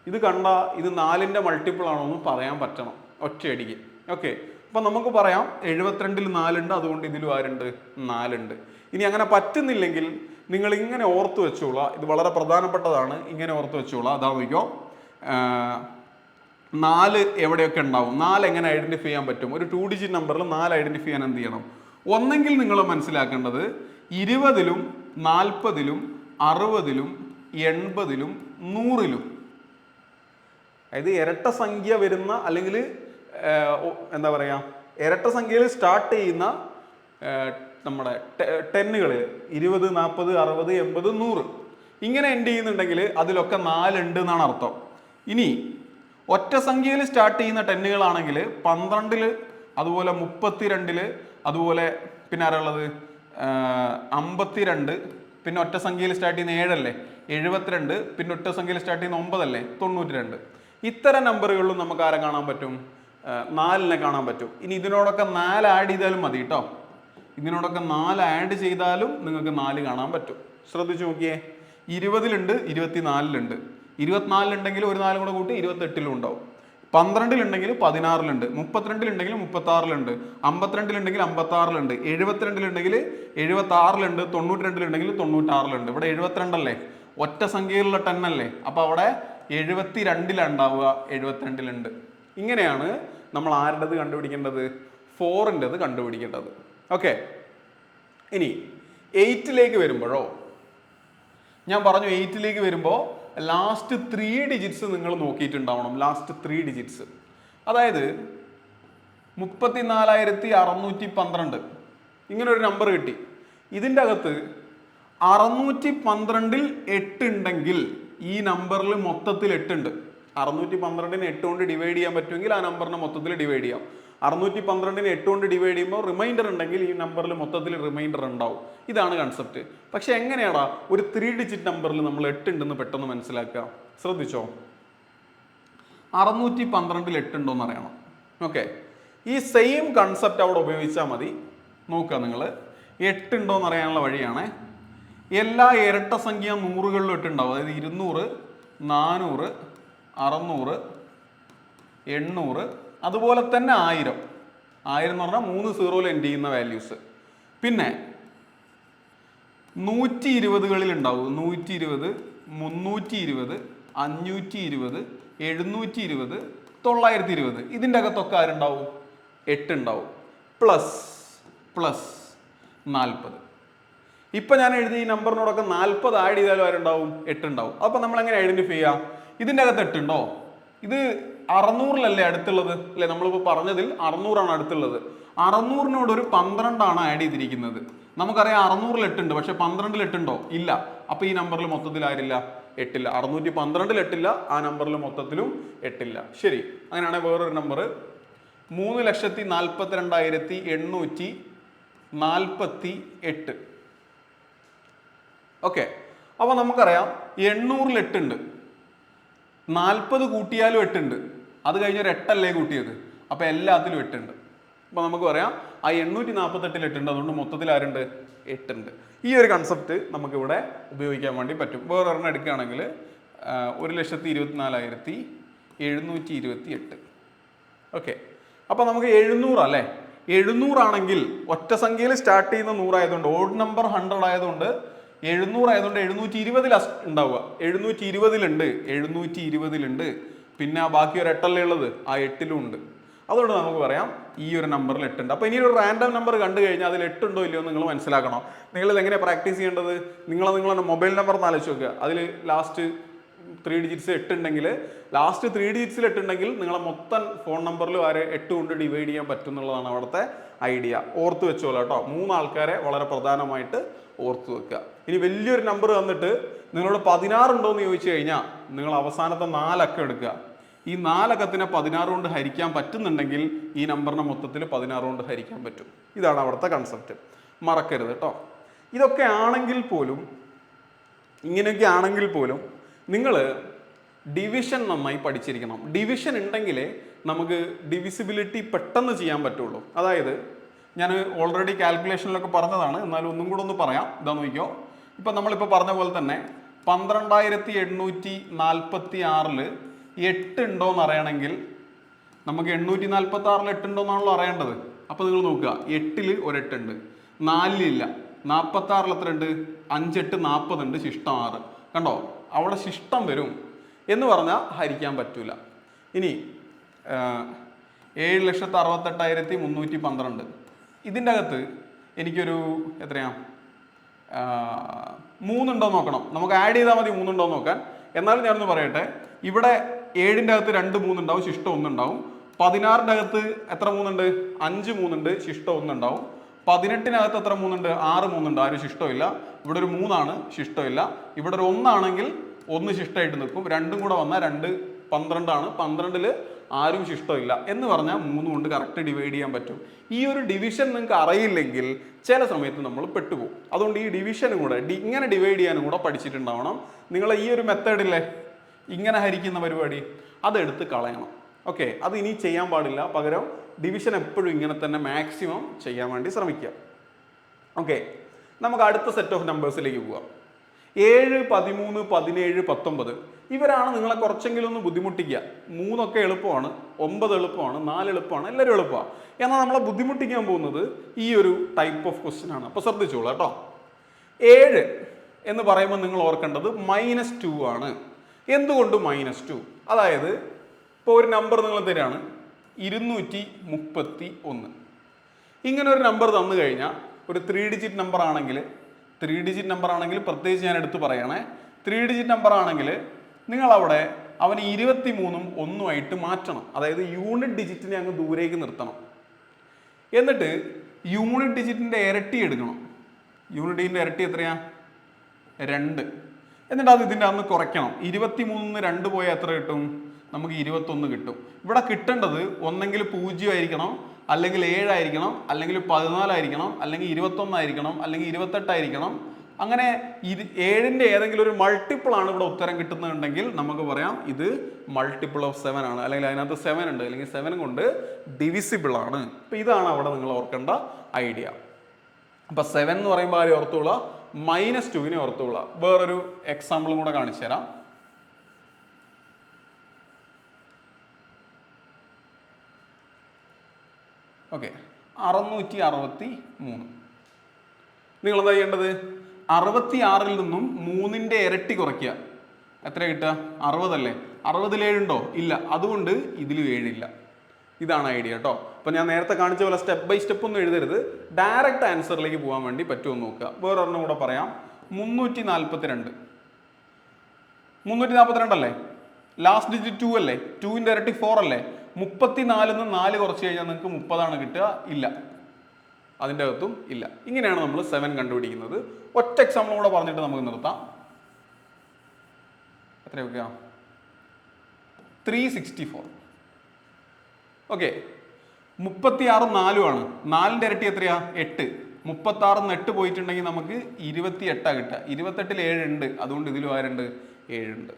ഇത് കണ്ട ഇത് 4-ൻ്റെ മൾട്ടിപ്പിൾ ആണോ എന്ന് പറയാൻ പറ്റണം ഒറ്റയടിക്ക്. ഓക്കെ, അപ്പം നമുക്ക് പറയാം 72-ൽ 4 ഉണ്ട്, അതുകൊണ്ട് ഇതിലും ആരുണ്ട്? 4 ഉണ്ട്. ഇനി അങ്ങനെ പറ്റുന്നില്ലെങ്കിൽ നിങ്ങൾ ഇങ്ങനെ ഓർത്ത് വെച്ചോളാം. ഇത് വളരെ പ്രധാനപ്പെട്ടതാണ്. ഇങ്ങനെ ഓർത്ത് വെച്ചോളാം. അതാ നോക്കിയോ, 4 എവിടെയൊക്കെ ഉണ്ടാവും? 4 എങ്ങനെ ഐഡന്റിഫൈ ചെയ്യാൻ പറ്റും? ഒരു 2 ഡിജിറ്റ് നമ്പറിൽ 4 ഐഡന്റിഫൈ ചെയ്യാൻ എന്ത് ചെയ്യണം? ഒന്നെങ്കിൽ നിങ്ങൾ മനസ്സിലാക്കേണ്ടത് 20-ലും 40-ലും 60-ലും 80-ലും 100-ലും, അതായത് ഇരട്ട സംഖ്യ വരുന്ന അല്ലെങ്കിൽ എന്താ പറയുക, ഇരട്ട സംഖ്യയിൽ സ്റ്റാർട്ട് ചെയ്യുന്ന നമ്മുടെ ടെന്നുകൾ 20, 40, 60, 80, 100 ഇങ്ങനെ എൻഡ് ചെയ്യുന്നുണ്ടെങ്കിൽ അതിലൊക്കെ 4 ഉണ്ട് എന്നാണ് അർത്ഥം. ഇനി ഒറ്റ സംഖ്യയിൽ സ്റ്റാർട്ട് ചെയ്യുന്ന ടെന്നുകളാണെങ്കിൽ 12-ൽ, അതുപോലെ 32-ല്, അതുപോലെ പിന്നെ ആരുള്ളത് 52, പിന്നെ ഒറ്റ സംഖ്യയിൽ സ്റ്റാർട്ട് ചെയ്യുന്ന 7 അല്ലേ 72, പിന്നെ ഒറ്റ സംഖ്യയിൽ സ്റ്റാർട്ട് ചെയ്യുന്ന 9 അല്ലേ 92. ഇത്തരം നമ്പറുകളിലും നമുക്ക് ആരെ കാണാൻ പറ്റും? 4-നെ കാണാൻ പറ്റും. ഇനി ഇതിനോടൊക്കെ 4 ആഡ് ചെയ്താലും മതി കേട്ടോ. ഇതിനോടൊക്കെ 4 ആഡ് ചെയ്താലും നിങ്ങൾക്ക് 4 കാണാൻ പറ്റും. ശ്രദ്ധിച്ചു നോക്കിയേ, 20-ലുണ്ട്, 24-ലുണ്ട്, 24-ലുണ്ടെങ്കിൽ ഒരു 4 കൂടെ കൂട്ടി 28-ലും ഉണ്ടാവും. 12-ലുണ്ടെങ്കിൽ 16-ലുണ്ട്, 32-ലുണ്ടെങ്കിൽ 36-ലുണ്ട്, 52-ലുണ്ടെങ്കിൽ 56-ലുണ്ട്, 72-ലുണ്ടെങ്കിൽ 76-ലുണ്ട്, 92-ലുണ്ടെങ്കിൽ 96-ലുണ്ട്. ഇവിടെ 72 അല്ലേ, ഒറ്റ സംഖ്യയിലുള്ള 10 അല്ലേ, അപ്പോൾ അവിടെ 72-ലാണ് ഉണ്ടാവുക, 72-ലുണ്ട്. ഇങ്ങനെയാണ് നമ്മൾ ആരുടേത് കണ്ടുപിടിക്കേണ്ടത്? 4-ൻ്റെത് കണ്ടുപിടിക്കേണ്ടത്. ഓക്കെ, ഇനി 8-ലേക്ക് വരുമ്പോഴോ, ഞാൻ പറഞ്ഞു 8-ലേക്ക് വരുമ്പോൾ ലാസ്റ്റ് 3 ഡിജിറ്റ്സ് നിങ്ങൾ നോക്കിയിട്ടുണ്ടാവണം. ലാസ്റ്റ് 3 ഡിജിറ്റ്സ്, അതായത് 34,612 ഇങ്ങനെ ഒരു നമ്പർ കിട്ടി. ഇതിൻ്റെ അകത്ത് 612-ൽ 8 ഉണ്ടെങ്കിൽ ഈ നമ്പറിൽ മൊത്തത്തിൽ 8 ഉണ്ട്. 612-നെ 8 കൊണ്ട് ഡിവൈഡ് ചെയ്യാൻ പറ്റുമെങ്കിൽ ആ നമ്പറിനെ മൊത്തത്തിൽ ഡിവൈഡ് ചെയ്യാം. 612-നെ 8 കൊണ്ട് ഡിവൈഡ് ചെയ്യുമ്പോൾ റിമൈൻഡർ ഉണ്ടെങ്കിൽ ഈ നമ്പറിൽ മൊത്തത്തിൽ റിമൈൻഡർ ഉണ്ടാവും. ഇതാണ് കൺസെപ്റ്റ്. പക്ഷെ എങ്ങനെയാടാ ഒരു 3 ഡിജിറ്റ് നമ്പറിൽ നമ്മൾ 8 ഉണ്ടെന്ന് പെട്ടെന്ന് മനസ്സിലാക്കുക? ശ്രദ്ധിച്ചോ, 612-ൽ 8 ഉണ്ടോന്ന് അറിയണം. ഓക്കെ, ഈ സെയിം കൺസെപ്റ്റ് അവിടെ ഉപയോഗിച്ചാൽ മതി. നോക്കുക, നിങ്ങൾ 8 ഉണ്ടോന്ന് അറിയാനുള്ള വഴിയാണ് എല്ലാ ഇരട്ട സംഖ്യ 100-കളിലും 8 ഉണ്ടാവും. അതായത് 200, 400, 600, 800, അതുപോലെ തന്നെ 1000. 1000 എന്ന് പറഞ്ഞാൽ 3 0-ൽ എൻഡ് ചെയ്യുന്ന വാല്യൂസ്. പിന്നെ 120-കളിൽ ഉണ്ടാവും 120, 320, 520, 720, 920. ഇതിൻ്റെ അകത്തൊക്കെ ആരുണ്ടാവും? 8 ഉണ്ടാവും. പ്ലസ് 40. ഇപ്പം ഞാൻ എഴുതിയ ഈ നമ്പറിനോടൊക്കെ 40 ആഡ് ചെയ്താലും ആരുണ്ടാവും? 8 ഉണ്ടാവും. അപ്പോൾ നമ്മൾ എങ്ങനെ ഐഡന്റിഫൈ ചെയ്യാം? ഇതിൻ്റെ അകത്ത് 8 ഉണ്ടോ? ഇത് 600-ലല്ലേ അടുത്തുള്ളത് അല്ലെ? നമ്മളിപ്പോൾ പറഞ്ഞതിൽ 600 അടുത്തുള്ളത്. 600-നോട് ഒരു 12 ആഡ് ചെയ്തിരിക്കുന്നത്. നമുക്കറിയാം 600-ൽ 8 ഉണ്ട്, പക്ഷെ 12-ൽ 8 ഉണ്ടോ? ഇല്ല. അപ്പൊ ഈ നമ്പറിൽ മൊത്തത്തിൽ ആരില്ല? 8 ഇല്ല. 612-ൽ 8 ഇല്ല, ആ നമ്പറിൽ മൊത്തത്തിലും 8 ഇല്ല. ശരി, അങ്ങനെയാണെങ്കിൽ വേറൊരു നമ്പർ 3,42,848. ഓക്കെ, അപ്പൊ നമുക്കറിയാം 800-ൽ 8 ഉണ്ട്, 40 കൂട്ടിയാലും 8 ഉണ്ട്, അത് കഴിഞ്ഞൊരു 8 കൂട്ടിയത്, അപ്പൊ എല്ലാത്തിലും 8 ഉണ്ട്. അപ്പൊ നമുക്ക് പറയാം ആ 848-ൽ 8 ഉണ്ട്, അതുകൊണ്ട് മൊത്തത്തിൽ ആരുണ്ട്? 8 ഉണ്ട്. ഈ ഒരു കൺസെപ്റ്റ് നമുക്കിവിടെ ഉപയോഗിക്കാൻ വേണ്ടി പറ്റും. വേറൊരെണ്ണം എടുക്കുകയാണെങ്കിൽ 1,24,728. ഓക്കെ, അപ്പൊ നമുക്ക് 700 അല്ലേ? 700 ആണെങ്കിൽ ഒറ്റ സംഖ്യയിൽ സ്റ്റാർട്ട് ചെയ്യുന്ന 100 ആയതുകൊണ്ട്, ഓഡ് നമ്പർ 100 ആയതുകൊണ്ട് 700 ആയതുകൊണ്ട് 720 ഉണ്ടാവുക. 720-ലുണ്ട്, 720-ലുണ്ട്. പിന്നെ ആ ബാക്കി ഒരു 8 ഉള്ളത്, ആ 8-ലും ഉണ്ട്. അതുകൊണ്ട് നമുക്ക് പറയാം ഈ ഒരു നമ്പറിൽ 8 ഉണ്ട്. അപ്പോൾ ഇനി ഒരു റാൻഡം നമ്പർ കണ്ടു കഴിഞ്ഞാൽ അതിൽ 8 ഉണ്ടോ ഇല്ലയോ നിങ്ങൾ മനസ്സിലാക്കണം. നിങ്ങളിത് എങ്ങനെയാണ് പ്രാക്ടീസ് ചെയ്യേണ്ടത്? നിങ്ങളുടെ മൊബൈൽ നമ്പർ ഒന്ന് ആലോചിച്ച് നോക്കുക. അതിൽ ലാസ്റ്റ് 3 ഡിജിറ്റ്സ് 8 ഉണ്ടെങ്കിൽ, ലാസ്റ്റ് 3 ഡിജിറ്റ്സിൽ 8 ഉണ്ടെങ്കിൽ നിങ്ങളെ മൊത്തം ഫോൺ നമ്പറിലും 8 കൊണ്ട് ഡിവൈഡ് ചെയ്യാൻ പറ്റും എന്നുള്ളതാണ് അവിടുത്തെ ഐഡിയ. ഓർത്ത് വെച്ചോളൂ കേട്ടോ. 3 ആൾക്കാരെ വളരെ പ്രധാനമായിട്ട് ഓർത്ത് വെക്കുക. ഇനി വലിയൊരു നമ്പർ തന്നിട്ട് നിങ്ങളോട് 16 ഉണ്ടോ എന്ന് ചോദിച്ചു കഴിഞ്ഞാൽ നിങ്ങൾ അവസാനത്തെ 4 അക്കം എടുക്കുക. ഈ 4 അക്കത്തിനെ 16 കൊണ്ട് ഹരിക്കാൻ പറ്റുന്നുണ്ടെങ്കിൽ ഈ നമ്പറിനെ മൊത്തത്തിൽ 16 കൊണ്ട് ഹരിക്കാൻ പറ്റും. ഇതാണ് അവിടുത്തെ കൺസെപ്റ്റ്, മറക്കരുത് കേട്ടോ. ഇതൊക്കെ ആണെങ്കിൽ പോലും, ഇങ്ങനെയൊക്കെ ആണെങ്കിൽ പോലും നിങ്ങൾ ഡിവിഷൻ നന്നായി പഠിച്ചിരിക്കണം. ഡിവിഷൻ ഉണ്ടെങ്കിലേ നമുക്ക് ഡിവിസിബിലിറ്റി പെട്ടെന്ന് ചെയ്യാൻ പറ്റുള്ളൂ. അതായത് ഞാൻ ഓൾറെഡി കാൽക്കുലേഷനിലൊക്കെ പറഞ്ഞതാണ്, എന്നാലും ഒന്നും കൂടെ ഒന്ന് പറയാം. ഇതാ നോക്കിയോ, ഇപ്പം നമ്മളിപ്പോൾ പറഞ്ഞ പോലെ തന്നെ 12,846-ൽ 8 ഉണ്ടോയെന്ന് അറിയണമെങ്കിൽ നമുക്ക് 846-ൽ 8 ഉണ്ടോയെന്നാണല്ലോ അറിയേണ്ടത്. അപ്പോൾ നിങ്ങൾ നോക്കുക, 8-ൽ ഒരു 8 ഉണ്ട്, 4-ലില്ല, 46-ൽ എത്ര ഉണ്ട്? 5 8 40 ഉണ്ട്, ശിഷ്ടം 6. കണ്ടോ, അവിടെ ശിഷ്ടം വരും എന്ന് പറഞ്ഞാൽ ഹരിക്കാൻ പറ്റൂല. ഇനി 7,68,312. ഇതിൻ്റെ അകത്ത് എനിക്കൊരു എത്രയാ 3 ഉണ്ടോ നോക്കണം. നമുക്ക് ആഡ് ചെയ്താൽ മതി 3 ഉണ്ടോ നോക്കാൻ. എന്നാലും ഞാനൊന്ന് പറയട്ടെ, ഇവിടെ 7-ൻ്റെ അകത്ത് 2 3 ഉണ്ടാവും, ശിഷ്ടം 1 ഉണ്ടാവും. 16-ൻ്റെ അകത്ത് എത്ര 3 ഉണ്ട്? 5 3 ഉണ്ട്, ശിഷ്ടം 1 ഉണ്ടാവും. 18-നകത്ത് എത്ര 3 ഉണ്ട്? 6 3 ഉണ്ട്, ആരും ശിഷ്ടമില്ല. ഇവിടെ ഒരു 3 ആണ്, ശിഷ്ടമില്ല. ഇവിടെ ഒരു 1 ആണെങ്കിൽ 1 ശിഷ്ടമായിട്ട് നിൽക്കും. 2 കൂടെ വന്നാൽ 2 12 ആണ്, 12-ൽ ആരും ശിഷ്ടമില്ല എന്ന് പറഞ്ഞാൽ 3 കൊണ്ട് കറക്റ്റ് ഡിവൈഡ് ചെയ്യാൻ പറ്റും. ഈ ഒരു ഡിവിഷൻ നിങ്ങൾക്ക് അറിയില്ലെങ്കിൽ ചില സമയത്ത് നമ്മൾ പെട്ടുപോകും. അതുകൊണ്ട് ഈ ഡിവിഷനും കൂടെ ഇങ്ങനെ ഡിവൈഡ് ചെയ്യാനും കൂടെ പഠിച്ചിട്ടുണ്ടാവണം. നിങ്ങൾ ഈ ഒരു മെത്തേഡില്ലേ ഇങ്ങനെ ഹരിക്കുന്ന പരിപാടി അതെടുത്ത് കളയണം. ഓക്കെ, അത് ഇനി ചെയ്യാൻ പാടില്ല. പകരം ഡിവിഷൻ എപ്പോഴും ഇങ്ങനെ തന്നെ മാക്സിമം ചെയ്യാൻ വേണ്ടി ശ്രമിക്കുക. ഓക്കെ, നമുക്ക് അടുത്ത സെറ്റ് ഓഫ് നമ്പേഴ്സിലേക്ക് പോവാം. 7 13 17 19 ഇവരാണ് നിങ്ങളെ കുറച്ചെങ്കിലും ഒന്ന് ബുദ്ധിമുട്ടിക്കുക. 3 ഒക്കെ എളുപ്പമാണ്, 9 എളുപ്പമാണ്, 4 എളുപ്പമാണ്, എല്ലാവരും എളുപ്പമാണ്. എന്നാൽ നമ്മളെ ബുദ്ധിമുട്ടിക്കാൻ പോകുന്നത് ഈ ഒരു ടൈപ്പ് ഓഫ് ക്വസ്റ്റ്യൻ ആണ്. അപ്പോൾ ശ്രദ്ധിച്ചോളൂ കേട്ടോ. 7 എന്ന് പറയുമ്പോൾ നിങ്ങൾ ഓർക്കേണ്ടത് -2 ആണ്. എന്തുകൊണ്ട് -2? അതായത് ഇപ്പോൾ ഒരു നമ്പർ നിങ്ങൾ തരാണ് 231. ഇങ്ങനെ ഒരു നമ്പർ തന്നു കഴിഞ്ഞാൽ ഒരു 3 ഡിജിറ്റ് നമ്പർ ആണെങ്കിൽ, 3 ഡിജിറ്റ് നമ്പർ ആണെങ്കിൽ പ്രത്യേകിച്ച് ഞാൻ എടുത്ത് പറയണേ, 3 ഡിജിറ്റ് നമ്പർ ആണെങ്കിൽ നിങ്ങളവിടെ അവന് 23-ഉം 1-ഉമായിട്ട് മാറ്റണം. അതായത് യൂണിറ്റ് ഡിജിറ്റിനെ അങ്ങ് ദൂരേക്ക് നിർത്തണം. എന്നിട്ട് യൂണിറ്റ് ഡിജിറ്റിൻ്റെ ഇരട്ടി എടുക്കണം. യൂണിറ്റ് ഡിജിറ്റിൻ്റെ ഇരട്ടി എത്രയാ? 2. എന്നിട്ട് അത് ഇതിൻ്റെ അന്ന് കുറയ്ക്കണം. 23-ന്ന് 2 പോയാൽ എത്ര കിട്ടും? നമുക്ക് 21 കിട്ടും. ഇവിടെ കിട്ടേണ്ടത് ഒന്നെങ്കിൽ 0 ആയിരിക്കണം, അല്ലെങ്കിൽ 7 ആയിരിക്കണം, അല്ലെങ്കിൽ 14 ആയിരിക്കണം, അല്ലെങ്കിൽ 21 ആയിരിക്കണം, അല്ലെങ്കിൽ 28 ആയിരിക്കണം. അങ്ങനെ 7-ൻ്റെ ഏതെങ്കിലും ഒരു മൾട്ടിപ്പിൾ ആണ് ഇവിടെ ഉത്തരം കിട്ടുന്നുണ്ടെങ്കിൽ നമുക്ക് പറയാം ഇത് മൾട്ടിപ്പിൾ ഓഫ് 7 ആണ്, അല്ലെങ്കിൽ അതിനകത്ത് 7 ഉണ്ട്, അല്ലെങ്കിൽ 7 കൊണ്ട് ഡിവിസിബിൾ ആണ്. അപ്പം ഇതാണ് അവിടെ നിങ്ങൾ ഓർക്കേണ്ട ഐഡിയ. അപ്പം 7 എന്ന് പറയുമ്പോൾ ആരും ഓർത്തുകൊള്ളുക, -2-നെ ഓർത്തുകൊള്ളുക. വേറൊരു എക്സാമ്പിളും കൂടെ കാണിച്ചു തരാം. ഓക്കെ, 663. നിങ്ങൾ എന്താ ചെയ്യേണ്ടത്? 66-ൽ നിന്നും 3-ന്റെ ഇരട്ടി കുറയ്ക്കുക. എത്ര കിട്ടുക? 60 അല്ലേ? 60-ൽ 7 ഉണ്ടോ? ഇല്ല, അതുകൊണ്ട് ഇതിൽ 7 ഇല്ല. ഇതാണ് ഐഡിയ കേട്ടോ. അപ്പം ഞാൻ നേരത്തെ കാണിച്ച പോലെ സ്റ്റെപ്പ് ബൈ സ്റ്റെപ്പ് ഒന്നും എഴുതരുത്, ഡയറക്റ്റ് ആൻസറിലേക്ക് പോകാൻ വേണ്ടി പറ്റുമെന്ന് നോക്കുക. വേറൊരെണ്ണം കൂടെ പറയാം. 342 അല്ലേ? ലാസ്റ്റ് ഡിജിറ്റ് 2 അല്ലേ, 2ന്റെ ഇരട്ടി 4 അല്ലേ, 34 4 കുറച്ച് കഴിഞ്ഞാൽ നിങ്ങൾക്ക് 30 കിട്ടുക, ഇല്ല, അതിൻ്റെ അകത്തും ഇല്ല. ഇങ്ങനെയാണ് നമ്മൾ 7 കണ്ടുപിടിക്കുന്നത്. ഒറ്റ എക്സാമ്പിൾ കൂടെ പറഞ്ഞിട്ട് നമുക്ക് നിർത്താം. എത്രയൊക്കെയാ? 364. ഓക്കെ, 36 4 ആണ്. 4ന്റെ ഇരട്ടി എത്രയാ? 8. 36 8 പോയിട്ടുണ്ടെങ്കിൽ നമുക്ക് 28 കിട്ടുക. 28ൽ 7 ഉണ്ട്, അതുകൊണ്ട് ഇതിലും ആരുണ്ട്? 7 ഉണ്ട്.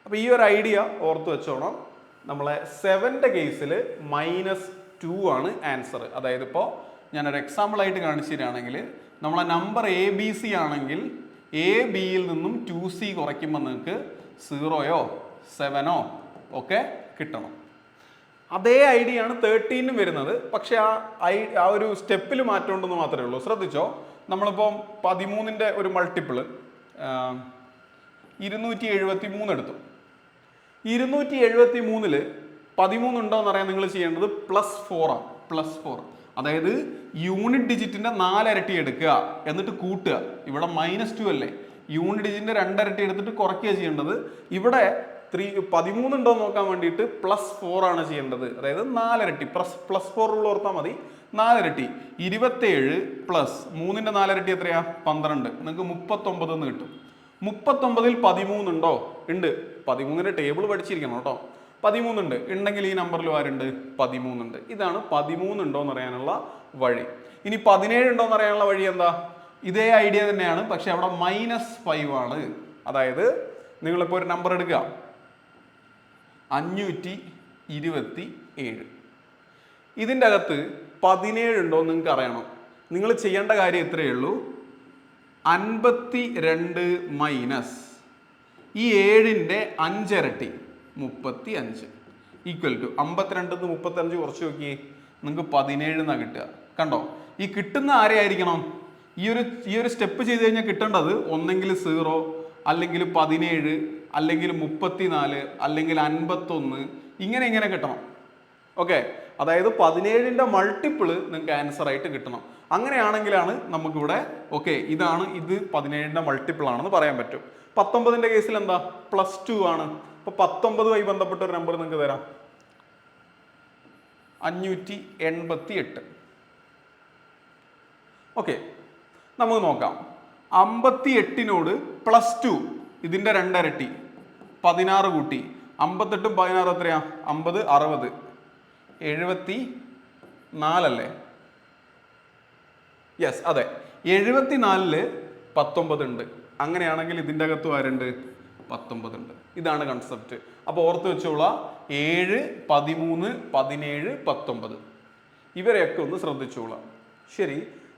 അപ്പോൾ ഈ ഒരു ഐഡിയ ഓർത്ത് വെച്ചോണം. നമ്മളെ 7ന്റെ കേസിൽ -2 ആണ് ആൻസർ. അതായത് ഇപ്പോൾ ഞാനൊരു എക്സാമ്പിൾ ആയിട്ട് കാണിച്ചു തരികയാണെങ്കിൽ, നമ്മളെ നമ്പർ ABC ആണെങ്കിൽ ABയിൽ നിന്നും 2C കുറയ്ക്കുമ്പോൾ നിങ്ങൾക്ക് 0യോ 7ഓ ഒക്കെ കിട്ടണം. അതേ ഐഡിയ ആണ് 13നും വരുന്നത്. പക്ഷെ ആ ഒരു സ്റ്റെപ്പിൽ മാറ്റം ഉണ്ടെന്ന് മാത്രമേ ഉള്ളൂ. ശ്രദ്ധിച്ചോ, നമ്മളിപ്പോൾ 13ന്റെ ഒരു മൾട്ടിപ്പിള് 273 എടുത്തു. 273ൽ 13 ഉണ്ടോ എന്ന് അറിയാൻ നിങ്ങൾ ചെയ്യേണ്ടത് +4 ആണ്. +4, അതായത് യൂണിറ്റ് ഡിജിറ്റിന്റെ 4 ഇരട്ടി എടുക്കുക, എന്നിട്ട് കൂട്ടുക. ഇവിടെ -2 അല്ലേ, യൂണിറ്റ് ഡിജിറ്റിന്റെ 2 ഇരട്ടി എടുത്തിട്ട് കുറയ്ക്കുക ചെയ്യേണ്ടത്. ഇവിടെ 13 ഉണ്ടോ എന്ന് നോക്കാൻ വേണ്ടിയിട്ട് +4 ആണ് ചെയ്യേണ്ടത്. അതായത് 4 ഇരട്ടി, +4 ഉള്ള ഓർത്താൽ മതി. 4 ഇരട്ടി 27 പ്ലസ് 3ന്റെ 4 ഇരട്ടി എത്രയാ? 12. നിങ്ങൾക്ക് 39 എന്ന് കിട്ടും. 39ൽ 13 ഉണ്ടോ? ഉണ്ട്. 13ന്റെ ടേബിൾ പഠിച്ചിരിക്കണം കേട്ടോ. 13 ഉണ്ട്. ഉണ്ടെങ്കിൽ ഈ നമ്പറിൽ ആരുണ്ട്? 13 ഉണ്ട്. ഇതാണ് 13 ഉണ്ടോ എന്ന് അറിയാനുള്ള വഴി. ഇനി 17 ഉണ്ടോ എന്ന് അറിയാനുള്ള വഴി എന്താ? ഇതേ ഐഡിയ തന്നെയാണ്, പക്ഷെ അവിടെ -5 ആണ്. അതായത് നിങ്ങളിപ്പോൾ ഒരു നമ്പർ എടുക്കുക, 527. ഇതിൻ്റെ അകത്ത് 17 ഉണ്ടോ എന്ന് നിങ്ങൾക്ക് അറിയണം. നിങ്ങൾ ചെയ്യേണ്ട കാര്യം ഇത്രയേ ഉള്ളൂ. 52 മൈനസ് ഈ 7ന്റെ 5 ഇരട്ടി 35 ഈക്വൽ ടു 52 35 കുറച്ച് നോക്കിയേ, നിങ്ങൾക്ക് 17 എന്നാണ് കിട്ടുക. കണ്ടോ? ഈ കിട്ടുന്ന ആരെയായിരിക്കണം? ഈ ഒരു സ്റ്റെപ്പ് ചെയ്ത് കഴിഞ്ഞാൽ കിട്ടേണ്ടത് ഒന്നെങ്കിൽ 0, അല്ലെങ്കിൽ 17, അല്ലെങ്കിൽ 34, അല്ലെങ്കിൽ 51, ഇങ്ങനെ കിട്ടണം. ഓക്കെ, അതായത് 17ന്റെ മൾട്ടിപ്പിള് നിങ്ങൾക്ക് ആൻസർ ആയിട്ട് കിട്ടണം. അങ്ങനെയാണെങ്കിലാണ് നമുക്കിവിടെ ഓക്കെ ഇത് 17ന്റെ മൾട്ടിപ്പിൾ ആണെന്ന് പറയാൻ പറ്റും. 19ന്റെ കേസിൽ എന്താ? +2 ആണ്. അപ്പൊ 19മായി ബന്ധപ്പെട്ട ഒരു നമ്പർ നിങ്ങൾക്ക് തരാം, 588. ഓക്കെ, നമുക്ക് നോക്കാം. 58നോട് +2 ഇതിന്റെ 2 ഇരട്ടി 16 കൂട്ടി 58ഉം 16 എത്രയാ? 50 60 74 അല്ലേ? യെസ്, അതെ, 74ല് 19 ഉണ്ട്. അങ്ങനെയാണെങ്കിൽ ഇതിൻ്റെ അകത്തും ആരുണ്ട്? 19 ഉണ്ട്. ഇതാണ് കൺസെപ്റ്റ്. അപ്പോൾ ഓർത്ത് വെച്ചോളാം, 7 13 17 19 ഇവരെയൊക്കെ ഒന്ന് ശ്രദ്ധിച്ചോളാം. ശരി,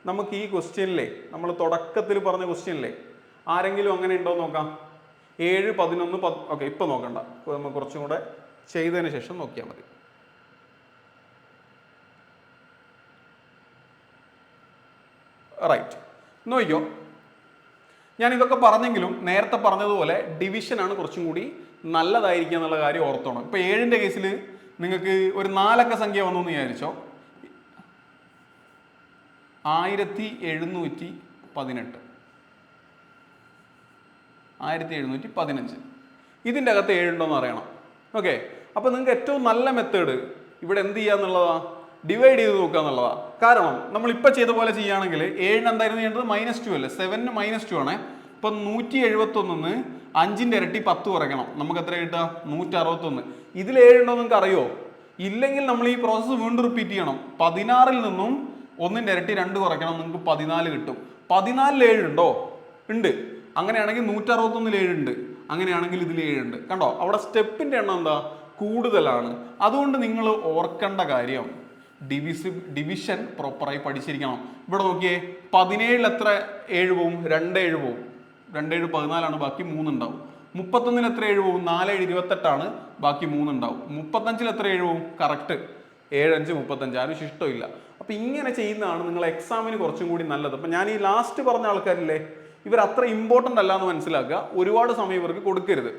നമുക്ക് ഈ ക്വസ്റ്റ്യനിലെ നമ്മൾ തുടക്കത്തിൽ പറഞ്ഞ ക്വസ്റ്റ്യനിലെ ആരെങ്കിലും അങ്ങനെ ഉണ്ടോ നോക്കാം. 7 11 ഓക്കെ, ഇപ്പം നോക്കണ്ട, നമുക്ക് കുറച്ചും കൂടെ ചെയ്തതിന് ശേഷം നോക്കിയാൽ മതി. റൈറ്റ്, നോക്കിക്കോ. ഞാൻ ഇതൊക്കെ പറഞ്ഞെങ്കിലും നേരത്തെ പറഞ്ഞതുപോലെ ഡിവിഷനാണ് കുറച്ചും കൂടി നല്ലതായിരിക്കുക എന്നുള്ള കാര്യം ഓർത്തോണം. ഇപ്പൊ 7ന്റെ കേസിൽ നിങ്ങൾക്ക് ഒരു 4 അക്ക സംഖ്യ വന്നു എന്ന് വിചാരിച്ചോ, 1718 1715. ഇതിൻ്റെ അകത്ത് 7 ഉണ്ടോന്ന് അറിയണം. ഓക്കെ, അപ്പൊ നിങ്ങൾക്ക് ഏറ്റവും നല്ല മെത്തേഡ് ഇവിടെ എന്ത് ചെയ്യാന്നുള്ളതാ? ഡിവൈഡ് ചെയ്ത് നോക്കുക എന്നുള്ളതാ. കാരണം നമ്മൾ ഇപ്പൊ ചെയ്ത പോലെ ചെയ്യുകയാണെങ്കിൽ 7ന് എന്തായിരുന്നു ചെയ്യേണ്ടത്? -2 അല്ലേ? 7ന് -2 ആണ്. ഇപ്പൊ 171 5ന്റെ ഇരട്ടി 10 കുറയ്ക്കണം. നമുക്ക് എത്ര കിട്ടുക? 161. ഇതിൽ 7 ഉണ്ടോ നിങ്ങൾക്ക് അറിയോ? ഇല്ലെങ്കിൽ നമ്മൾ ഈ പ്രോസസ്സ് വീണ്ടും റിപ്പീറ്റ് ചെയ്യണം. 16ൽ നിന്നും 1ന്റെ ഇരട്ടി 2 കുറയ്ക്കണം, നിങ്ങൾക്ക് 14 കിട്ടും. 14ൽ 7 ഉണ്ടോ? ഉണ്ട്. അങ്ങനെയാണെങ്കിൽ 161ൽ 7 ഉണ്ട്. അങ്ങനെയാണെങ്കിൽ ഇതിൽ 7 ഉണ്ട്. കണ്ടോ? അവിടെ സ്റ്റെപ്പിന്റെ എണ്ണം എന്താ? കൂടുതലാണ്. അതുകൊണ്ട് നിങ്ങൾ ഓർക്കേണ്ട കാര്യം ഡിവിഷൻ പ്രോപ്പറായി പഠിച്ചിരിക്കണം. ഇവിടെ നോക്കിയേ, 17ൽ എത്ര 7 പോവും? 2 7 പോവും. 2 7 14 ബാക്കി 3 ഉണ്ടാവും. 31ൽ എത്ര 7 പോവും? 4 7 28 ബാക്കി 3 ഉണ്ടാവും. 35ൽ എത്ര 7 പോവും? കറക്റ്റ് 7 5 35. ആരും ഇഷ്ടമില്ല. അപ്പൊ ഇങ്ങനെ ചെയ്യുന്നതാണ് നിങ്ങൾ എക്സാമിന് കുറച്ചും കൂടി നല്ലത്. അപ്പൊ ഞാൻ ഈ ലാസ്റ്റ് പറഞ്ഞ ആൾക്കാരില്ലേ, ഇവർ അത്ര ഇമ്പോർട്ടൻ്റ് അല്ല എന്ന് മനസ്സിലാക്കുക. ഒരുപാട് സമയം ഇവർക്ക് കൊടുക്കരുത്.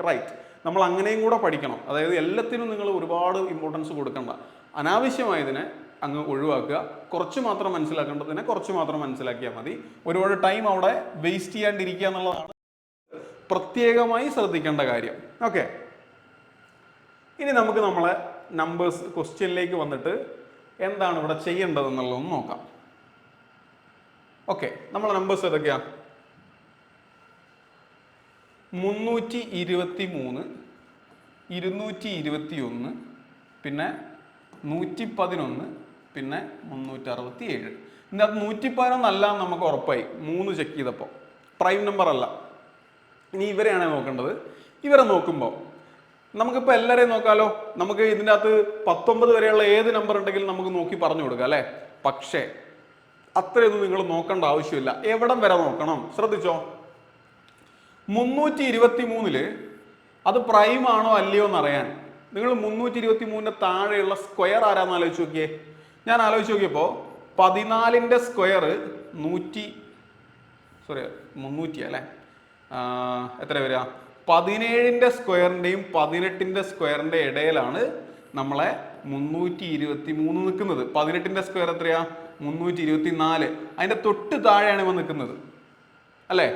റൈറ്റ്, നമ്മൾ അങ്ങനെയും കൂടെ പഠിക്കണം. അതായത് എല്ലാത്തിനും നിങ്ങൾ ഒരുപാട് ഇമ്പോർട്ടൻസ് കൊടുക്കണ്ട. അനാവശ്യമായതിനെ അങ്ങ് ഒഴിവാക്കുക. കുറച്ച് മാത്രം മനസ്സിലാക്കേണ്ടതിനെ കുറച്ച് മാത്രം മനസ്സിലാക്കിയാൽ മതി. ഒരുപാട് ടൈം അവിടെ വേസ്റ്റ് ചെയ്യാണ്ടിരിക്കുക എന്നുള്ളതാണ് പ്രത്യേകമായി ശ്രദ്ധിക്കേണ്ട കാര്യം. ഓക്കെ, ഇനി നമുക്ക് നമ്മളെ നമ്പേഴ്സ് ക്വസ്റ്റ്യനിലേക്ക് വന്നിട്ട് എന്താണ് ഇവിടെ ചെയ്യേണ്ടതെന്നുള്ളതൊന്ന് നോക്കാം. ഓക്കെ, നമ്മളെ നമ്പേഴ്സ് ഏതൊക്കെയാ? 323, 221, പിന്നെ 111, പിന്നെ 367. ഇതിനകത്ത് 111 അല്ല നമുക്ക് ഉറപ്പായി, 3 ചെക്ക് ചെയ്തപ്പോൾ പ്രൈം നമ്പർ അല്ല. ഇനി ഇവരെയാണ് നോക്കേണ്ടത്. ഇവരെ നോക്കുമ്പോൾ നമുക്കിപ്പോൾ എല്ലാവരെയും നോക്കാമല്ലോ. നമുക്ക് ഇതിൻ്റെ അകത്ത് 19 വരെയുള്ള ഏത് നമ്പർ ഉണ്ടെങ്കിലും നമുക്ക് നോക്കി പറഞ്ഞു കൊടുക്കാം അല്ലേ. പക്ഷേ അത്രയൊന്നും നിങ്ങൾ നോക്കേണ്ട ആവശ്യമില്ല. എവിടം വരെ നോക്കണം ശ്രദ്ധിച്ചോ. 323 അത് പ്രൈം ആണോ അല്ലയോ എന്നറിയാൻ നിങ്ങൾ 323 താഴെയുള്ള സ്ക്വയർ ആരാന്ന് ആലോചിച്ച് നോക്കിയേ. ഞാൻ ആലോചിച്ച് നോക്കിയപ്പോൾ 14ന്റെ സ്ക്വയർ 300 അല്ലേ, എത്ര വരിക? 17ന്റെ സ്ക്വയറിന്റെയും 18ന്റെ സ്ക്വയറിന്റെ ഇടയിലാണ് നമ്മളെ 323 നിൽക്കുന്നത്. 18ന്റെ സ്ക്വയർ എത്രയാ? 324. അതിന്റെ തൊട്ട് താഴെയാണ് ഇവ നിൽക്കുന്നത് അല്ലേ.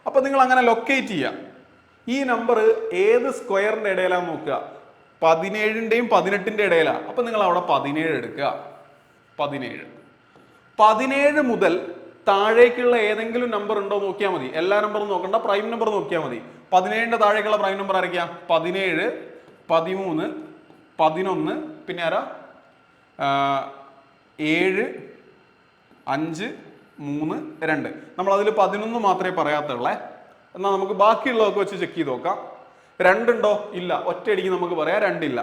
അപ്പൊ നിങ്ങൾ അങ്ങനെ ലൊക്കേറ്റ് ചെയ്യുക. ഈ നമ്പർ ഏത് സ്ക്വയറിന്റെ ഇടയിലാന്ന് നോക്കുക. 17ന്റെയും 18ന്റെ ഇടയിലാണ്. അപ്പൊ നിങ്ങൾ അവിടെ 17 എടുക്കുക. 17 മുതൽ താഴേക്കുള്ള ഏതെങ്കിലും നമ്പർ ഉണ്ടോ നോക്കിയാൽ മതി. എല്ലാ നമ്പറും നോക്കണ്ട, പ്രൈം നമ്പർ നോക്കിയാൽ മതി. 17ന്റെ താഴേക്കുള്ള പ്രൈം നമ്പർ ആരൊക്കെയാ? 17, 13, 11, പിന്നെ ആരാ? 7, 5, 3, 2. നമ്മൾ അതിൽ 11 മാത്രമേ പറയാത്തുള്ളേ. എന്നാൽ നമുക്ക് ബാക്കിയുള്ളതൊക്കെ വെച്ച് ചെക്ക് ചെയ്ത് നോക്കാം. 2 ഉണ്ടോ? ഇല്ല. ഒറ്റയടിക്ക് നമുക്ക് പറയാം 2 ഇല്ല.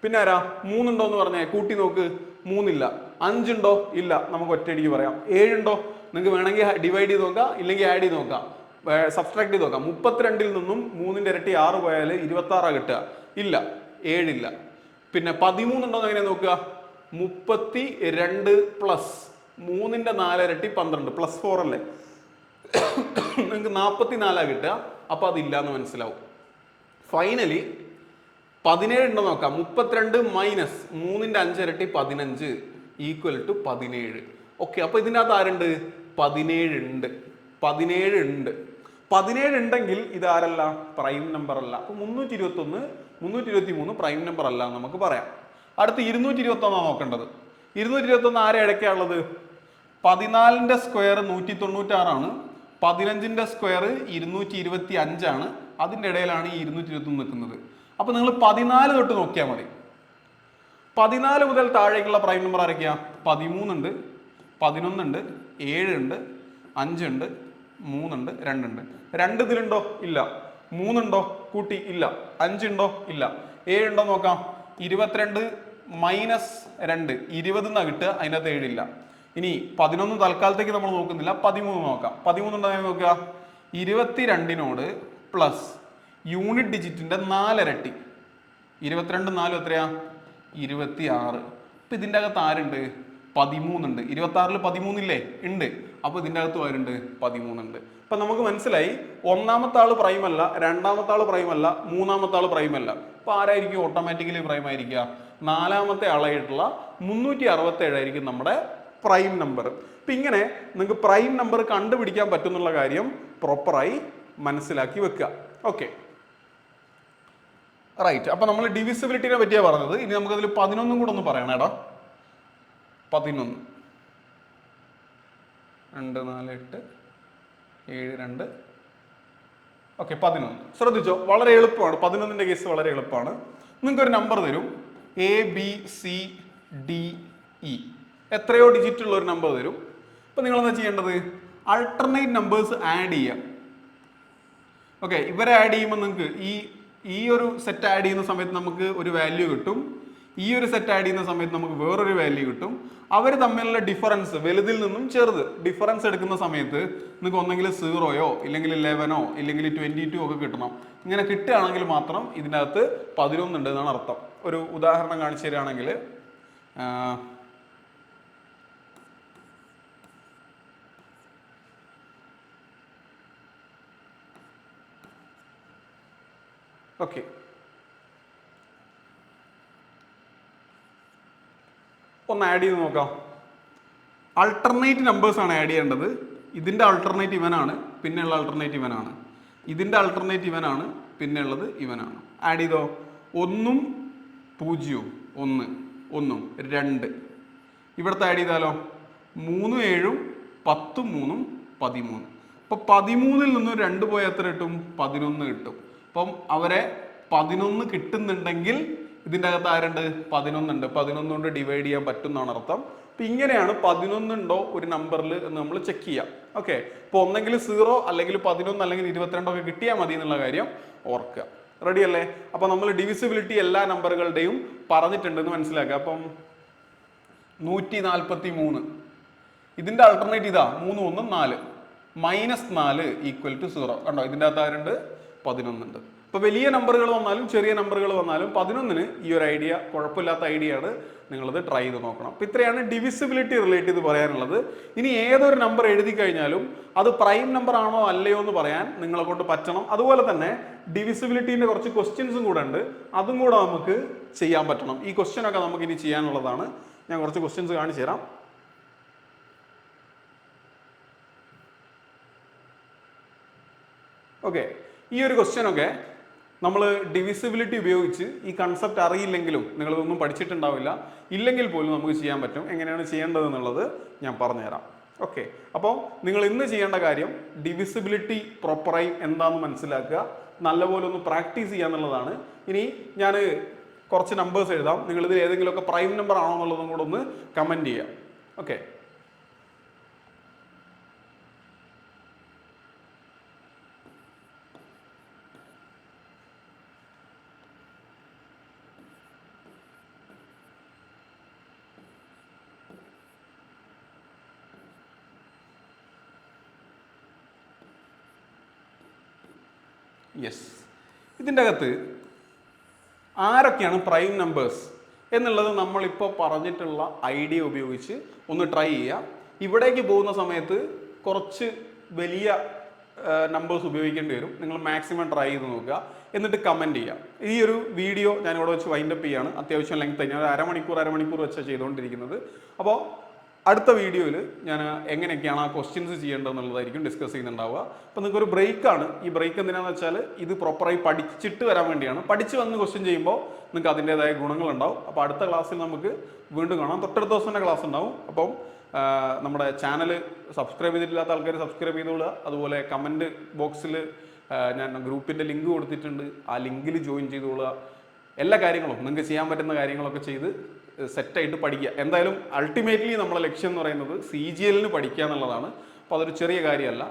പിന്നെ ആരാ? 3 ഉണ്ടോ എന്ന് പറഞ്ഞേ, കൂട്ടി നോക്ക്. 3 ഇല്ല. 5 ഉണ്ടോ? ഇല്ല. നമുക്ക് ഒറ്റയടിക്ക് പറയാം. 7 ഉണ്ടോ? നിങ്ങൾക്ക് വേണമെങ്കിൽ ഡിവൈഡ് ചെയ്ത് നോക്കാം, ഇല്ലെങ്കിൽ ആഡ് ചെയ്ത് നോക്കാം, സബ്സ്ട്രാക്ട് ചെയ്ത് നോക്കാം. 32ൽ നിന്നും 3ന്റെ ഇരട്ടി 6 പോയാൽ 26 കിട്ടുക. ഇല്ല. 7 ഇല്ല. പിന്നെ 13 ഉണ്ടോ എന്ന് എങ്ങനെ നോക്കുക? 32 പ്ലസ് 3ന്റെ 4 ഇരട്ടി 12 പ്ലസ് 4 അല്ലേ, നിങ്ങൾക്ക് 44 കിട്ടുക. അപ്പൊ അതില്ല എന്ന് മനസ്സിലാവും. ഫൈനലി 17 ഉണ്ടോ നോക്കാം. 32 മൈനസ് 3ന്റെ 5 ഇരട്ടി 15 ഈക്വൽ ടു 17. ഓക്കെ, അപ്പൊ ഇതിൻ്റെ അകത്ത് ആരുണ്ട്? 17 ഉണ്ട്. 17 ഉണ്ടെങ്കിൽ ഇതാരല്ല? പ്രൈം നമ്പർ അല്ല. അപ്പൊ 321, 323 പ്രൈം നമ്പർ അല്ല എന്ന് നമുക്ക് പറയാം. അടുത്ത് 221 നോക്കേണ്ടത്. 221 ആരെ ഇടയ്ക്കാണുള്ളത്? 14ന്റെ സ്ക്വയർ 196 ആണ്. 15ന്റെ സ്ക്വയർ 225 ആണ്. അതിൻ്റെ ഇടയിലാണ് ഈ 221 നിൽക്കുന്നത്. അപ്പൊ നിങ്ങൾ 14 തൊട്ട് നോക്കിയാൽ മതി. 14 മുതൽ താഴേക്കുള്ള പ്രൈം നമ്പർ ആരൊക്കെയാ? 13 ഉണ്ട്, 11 ഉണ്ട്, 7 ഉണ്ട്, 5 ഉണ്ട്, 3 ഉണ്ട്, 2 ഉണ്ട്. 2 ഇതിലുണ്ടോ? ഇല്ല. 3 ഉണ്ടോ? കൂട്ടി. ഇല്ല. 5 ഉണ്ടോ? ഇല്ല. 7 ഉണ്ടോ നോക്കാം. 22 മൈനസ് 2 20 എന്നാ കിട്ടുക. അതിനകത്ത് 7 ഇല്ല. ഇനി 11 തൽക്കാലത്തേക്ക് നമ്മൾ നോക്കുന്നില്ല, 13 നോക്കാം. 13 ഉണ്ടോ നോക്കുക. 22നോട് പ്ലസ് യൂണിറ്റ് ഡിജിറ്റിന്റെ 4 ഇരട്ടി 22 4 എത്രയാ? 26. അപ്പൊ ഇതിൻ്റെ അകത്ത് ആരുണ്ട്? 13 ഉണ്ട്. 26ൽ 13 ഇല്ലേ? ഉണ്ട്. അപ്പൊ ഇതിൻ്റെ അകത്ത് ആരുണ്ട്? 13 ഉണ്ട്. അപ്പൊ നമുക്ക് മനസ്സിലായി ഒന്നാമത്തെ ആള് പ്രൈം അല്ല, രണ്ടാമത്തെ ആള് പ്രൈം അല്ല, മൂന്നാമത്തെ ആള് പ്രൈം അല്ല. അപ്പൊ ആരായിരിക്കും ഓട്ടോമാറ്റിക്കലി പ്രൈം ആയിരിക്കുക? 4ാമത്തെ ആളായിട്ടുള്ള 367 ആയിരിക്കും നമ്മുടെ പ്രൈം നമ്പർ. അപ്പൊ ഇങ്ങനെ നിങ്ങൾക്ക് പ്രൈം നമ്പർ കണ്ടുപിടിക്കാൻ പറ്റുന്നുള്ള കാര്യം പ്രോപ്പറായി മനസ്സിലാക്കി വെക്കുക. Okay, right. അപ്പൊ നമ്മൾ ഡിവിസിബിലിറ്റിനെ പറ്റിയാ പറഞ്ഞത്. ഇനി നമുക്ക് അതിൽ 11 കൂടെ ഒന്ന് പറയണം ഏടാ. 11 2 4 8 7 2. ഓക്കെ, 11. ശ്രദ്ധിച്ചോ, വളരെ എളുപ്പമാണ്. 11ന്റെ കേസ് വളരെ എളുപ്പമാണ്. നിങ്ങൾക്കൊരു നമ്പർ തരും, ABCDE, എത്രയോ ഡിജിറ്റ് ഉള്ള ഒരു നമ്പർ തരും. അപ്പൊ നിങ്ങൾ എന്താ ചെയ്യേണ്ടത്? ആൾട്ടർനേറ്റ് നമ്പേഴ്സ് ആഡ് ചെയ്യാം. ഓക്കെ, ഇവരെ ആഡ് ചെയ്യുമ്പോൾ നിങ്ങൾക്ക് ഈ ഒരു സെറ്റ് ആഡ് ചെയ്യുന്ന സമയത്ത് നമുക്ക് ഒരു വാല്യൂ കിട്ടും. ഈ ഒരു സെറ്റ് ആഡ് ചെയ്യുന്ന സമയത്ത് നമുക്ക് വേറൊരു വാല്യൂ കിട്ടും. അവർ തമ്മിലുള്ള ഡിഫറൻസ്, വലുതിൽ നിന്നും ചെറുത് ഡിഫറൻസ് എടുക്കുന്ന സമയത്ത് നിങ്ങൾക്ക് ഒന്നെങ്കിൽ 0യോ ഇല്ലെങ്കിൽ 11ഓ ഇല്ലെങ്കിൽ 22 ഒക്കെ കിട്ടണം. ഇങ്ങനെ കിട്ടുകയാണെങ്കിൽ മാത്രം ഇതിൻ്റെ അകത്ത് 11 ഉണ്ട് എന്നാണ് അർത്ഥം. ഒരു ഉദാഹരണം കാണിച്ചു തരികയാണെങ്കിൽ, ഓക്കെ, ഒന്ന് ആഡ് ചെയ്ത് നോക്കാം. ആൾട്ടർനേറ്റ് നമ്പേഴ്സ് ആണ് ആഡ് ചെയ്യേണ്ടത്. ഇതിൻ്റെ ആൾട്ടർനേറ്റ് ഇവനാണ്, പിന്നെയുള്ള ആൾട്ടർനേറ്റ് ഇവനാണ്. ഇതിൻ്റെ ആൾട്ടർനേറ്റ് ഇവനാണ്, പിന്നെ ഉള്ളത് ഇവനാണ്. ആഡ് ചെയ്തോ. 1ഉം 0 1 1 2. ഇവിടുത്തെ ആഡ് ചെയ്താലോ 3 7 10 3 13. അപ്പോൾ 13-ൽ നിന്ന് 2 പോയാൽ എത്ര കിട്ടും? 11 കിട്ടും. അപ്പം അവരെ 11 കിട്ടുന്നുണ്ടെങ്കിൽ ഇതിൻ്റെ അകത്ത് ആരുണ്ട്? 11 ഉണ്ട്. 11 കൊണ്ട് ഡിവൈഡ് ചെയ്യാൻ പറ്റും എന്നാണ് അർത്ഥം. അപ്പം ഇങ്ങനെയാണ് 11 ഉണ്ടോ ഒരു നമ്പറിൽ എന്ന് നമ്മൾ ചെക്ക് ചെയ്യാം. ഓക്കെ, അപ്പോൾ ഒന്നെങ്കിൽ 0 അല്ലെങ്കിൽ 11 അല്ലെങ്കിൽ 22 ഒക്കെ കിട്ടിയാൽ മതി എന്നുള്ള കാര്യം ഓർക്കുക. റെഡി അല്ലേ? അപ്പം നമ്മൾ ഡിവിസിബിലിറ്റി എല്ലാ നമ്പറുകളുടെയും പറഞ്ഞിട്ടുണ്ടെന്ന് മനസ്സിലാക്കുക. അപ്പം 143 ഇതിൻ്റെ ആൾട്ടർനേറ്റ് ഇതാ 3 1 4 -4 = 0. കണ്ടോ, ഇതിൻ്റെ അകത്ത് ആരുണ്ട്? 11 ഉണ്ട്. ഇപ്പോൾ വലിയ നമ്പറുകൾ വന്നാലും ചെറിയ നമ്പറുകൾ വന്നാലും 11-ന് ഈ ഒരു ഐഡിയ കുഴപ്പമില്ലാത്ത ഐഡിയ ആണ്. നിങ്ങളത് ട്രൈ ചെയ്ത് നോക്കണം. അപ്പോൾ ഇത്രയാണ് ഡിവിസിബിലിറ്റി റിലേറ്റ് ചെയ്ത് പറയാനുള്ളത്. ഇനി ഏതൊരു നമ്പർ എഴുതി കഴിഞ്ഞാലും അത് പ്രൈം നമ്പർ ആണോ അല്ലയോ എന്ന് പറയാൻ നിങ്ങളെ കൊണ്ട് പറ്റണം. അതുപോലെ തന്നെ ഡിവിസിബിലിറ്റീൻ്റെ കുറച്ച് ക്വസ്റ്റ്യൻസും കൂടെ ഉണ്ട്, അതും കൂടെ നമുക്ക് ചെയ്യാൻ പറ്റണം. ഈ ക്വസ്റ്റ്യനൊക്കെ നമുക്ക് ഇനി ചെയ്യാനുള്ളതാണ്. ഞാൻ കുറച്ച് ക്വസ്റ്റ്യൻസ് കാണിച്ചു തരാം. ഓക്കെ, ഈ ഒരു ക്വസ്റ്റ്യനൊക്കെ നമ്മൾ ഡിവിസിബിലിറ്റി ഉപയോഗിച്ച് ഈ കൺസെപ്റ്റ് അറിയില്ലെങ്കിലും നിങ്ങളിതൊന്നും പഠിച്ചിട്ടുണ്ടാവില്ല, ഇല്ലെങ്കിൽ പോലും നമുക്ക് ചെയ്യാൻ പറ്റും. എങ്ങനെയാണ് ചെയ്യേണ്ടത് എന്നുള്ളത് ഞാൻ പറഞ്ഞുതരാം. ഓക്കെ, അപ്പോൾ നിങ്ങൾ ഇന്ന് ചെയ്യേണ്ട കാര്യം ഡിവിസിബിലിറ്റി പ്രോപ്പറായി എന്താണെന്ന് മനസ്സിലാക്കുക, നല്ലപോലെ ഒന്ന് പ്രാക്ടീസ് ചെയ്യുക എന്നുള്ളതാണ്. ഇനി ഞാൻ കുറച്ച് നമ്പേഴ്സ് എഴുതാം, നിങ്ങളിതിൽ ഏതെങ്കിലുമൊക്കെ പ്രൈം നമ്പർ ആണോ എന്നുള്ളതും കൂടെ ഒന്ന് കമൻറ്റ് ചെയ്യാം. Okay, yes. ഇതിൻ്റെ അകത്ത് ആരൊക്കെയാണ് പ്രൈം നമ്പേഴ്സ് എന്നുള്ളത് നമ്മളിപ്പോൾ പറഞ്ഞിട്ടുള്ള ഐഡിയ ഉപയോഗിച്ച് ഒന്ന് ട്രൈ ചെയ്യുക. ഇവിടേക്ക് പോകുന്ന സമയത്ത് കുറച്ച് വലിയ നമ്പേഴ്സ് ഉപയോഗിക്കേണ്ടി വരും. നിങ്ങൾ മാക്സിമം ട്രൈ ചെയ്ത് നോക്കുക, എന്നിട്ട് കമൻറ്റ് ചെയ്യുക. ഈ ഒരു വീഡിയോ ഞാനിവിടെ വെച്ച് വൈൻഡപ്പ് ചെയ്യാണ്. അത്യാവശ്യം ലെങ്ത് ഞാൻ അരമണിക്കൂർ വെച്ചാണ് ചെയ്തുകൊണ്ടിരിക്കുന്നത്. അപ്പോൾ അടുത്ത വീഡിയോയിൽ ഞാൻ എങ്ങനെയൊക്കെയാണ് ആ ക്വസ്റ്റ്യൻസ് ചെയ്യേണ്ടതെന്നുള്ളതായിരിക്കും ഡിസ്കസ് ചെയ്യുന്നുണ്ടാവുക. അപ്പോൾ നിങ്ങൾക്കൊരു ബ്രേക്കാണ്. ഈ ബ്രേക്ക് എന്തിനാണെന്ന് വെച്ചാൽ ഇത് പ്രോപ്പറായി പഠിച്ചിട്ട് വരാൻ വേണ്ടിയാണ്. പഠിച്ച് വന്ന് ക്വസ്റ്റ്യൻ ചെയ്യുമ്പോൾ നിങ്ങൾക്ക് അതിൻ്റേതായ ഗുണങ്ങളുണ്ടാവും. അപ്പോൾ അടുത്ത ക്ലാസ്സിൽ നമുക്ക് വീണ്ടും കാണാം. തൊട്ടടുത്ത ദിവസം തന്നെ ക്ലാസ് ഉണ്ടാവും. അപ്പം നമ്മുടെ ചാനൽ സബ്സ്ക്രൈബ് ചെയ്തിട്ടില്ലാത്ത ആൾക്കാർ സബ്സ്ക്രൈബ് ചെയ്തോളുക. അതുപോലെ കമൻറ്റ് ബോക്സിൽ ഞാൻ ഗ്രൂപ്പിൻ്റെ ലിങ്ക് കൊടുത്തിട്ടുണ്ട്, ആ ലിങ്കിൽ ജോയിൻ ചെയ്തോളുക. എല്ലാ കാര്യങ്ങളും നിങ്ങൾക്ക് ചെയ്യാൻ പറ്റുന്ന കാര്യങ്ങളൊക്കെ ചെയ്ത് സെറ്റായിട്ട് പഠിക്കുക. എന്തായാലും അൾട്ടിമേറ്റ്ലി നമ്മളെ ലക്ഷ്യം എന്ന് പറയുന്നത് CGL-ന് പഠിക്കുക എന്നുള്ളതാണ്. അപ്പോൾ അതൊരു ചെറിയ കാര്യമല്ല,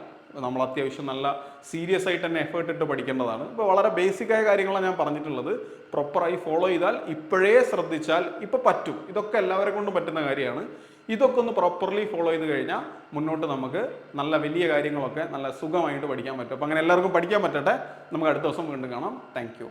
നമ്മൾ അത്യാവശ്യം നല്ല സീരിയസ് ആയിട്ട് തന്നെ എഫേർട്ട് ഇട്ട് പഠിക്കേണ്ടതാണ്. ഇപ്പോൾ വളരെ ബേസിക്കായ കാര്യങ്ങളാണ് ഞാൻ പറഞ്ഞിട്ടുള്ളത്. പ്രോപ്പറായി ഫോളോ ചെയ്താൽ, ഇപ്പോഴേ ശ്രദ്ധിച്ചാൽ ഇപ്പോൾ പറ്റും. ഇതൊക്കെ എല്ലാവരെ കൊണ്ടും പറ്റുന്ന കാര്യമാണ്. ഇതൊക്കെ ഒന്ന് പ്രോപ്പർലി ഫോളോ ചെയ്ത് കഴിഞ്ഞാൽ മുന്നോട്ട് നമുക്ക് നല്ല വലിയ കാര്യങ്ങളൊക്കെ നല്ല സുഖമായിട്ട് പഠിക്കാൻ പറ്റും. അപ്പോൾ അങ്ങനെ എല്ലാവർക്കും പഠിക്കാൻ പറ്റട്ടെ. നമുക്ക് അടുത്ത ദിവസം വീണ്ടും കാണാം. Thank you.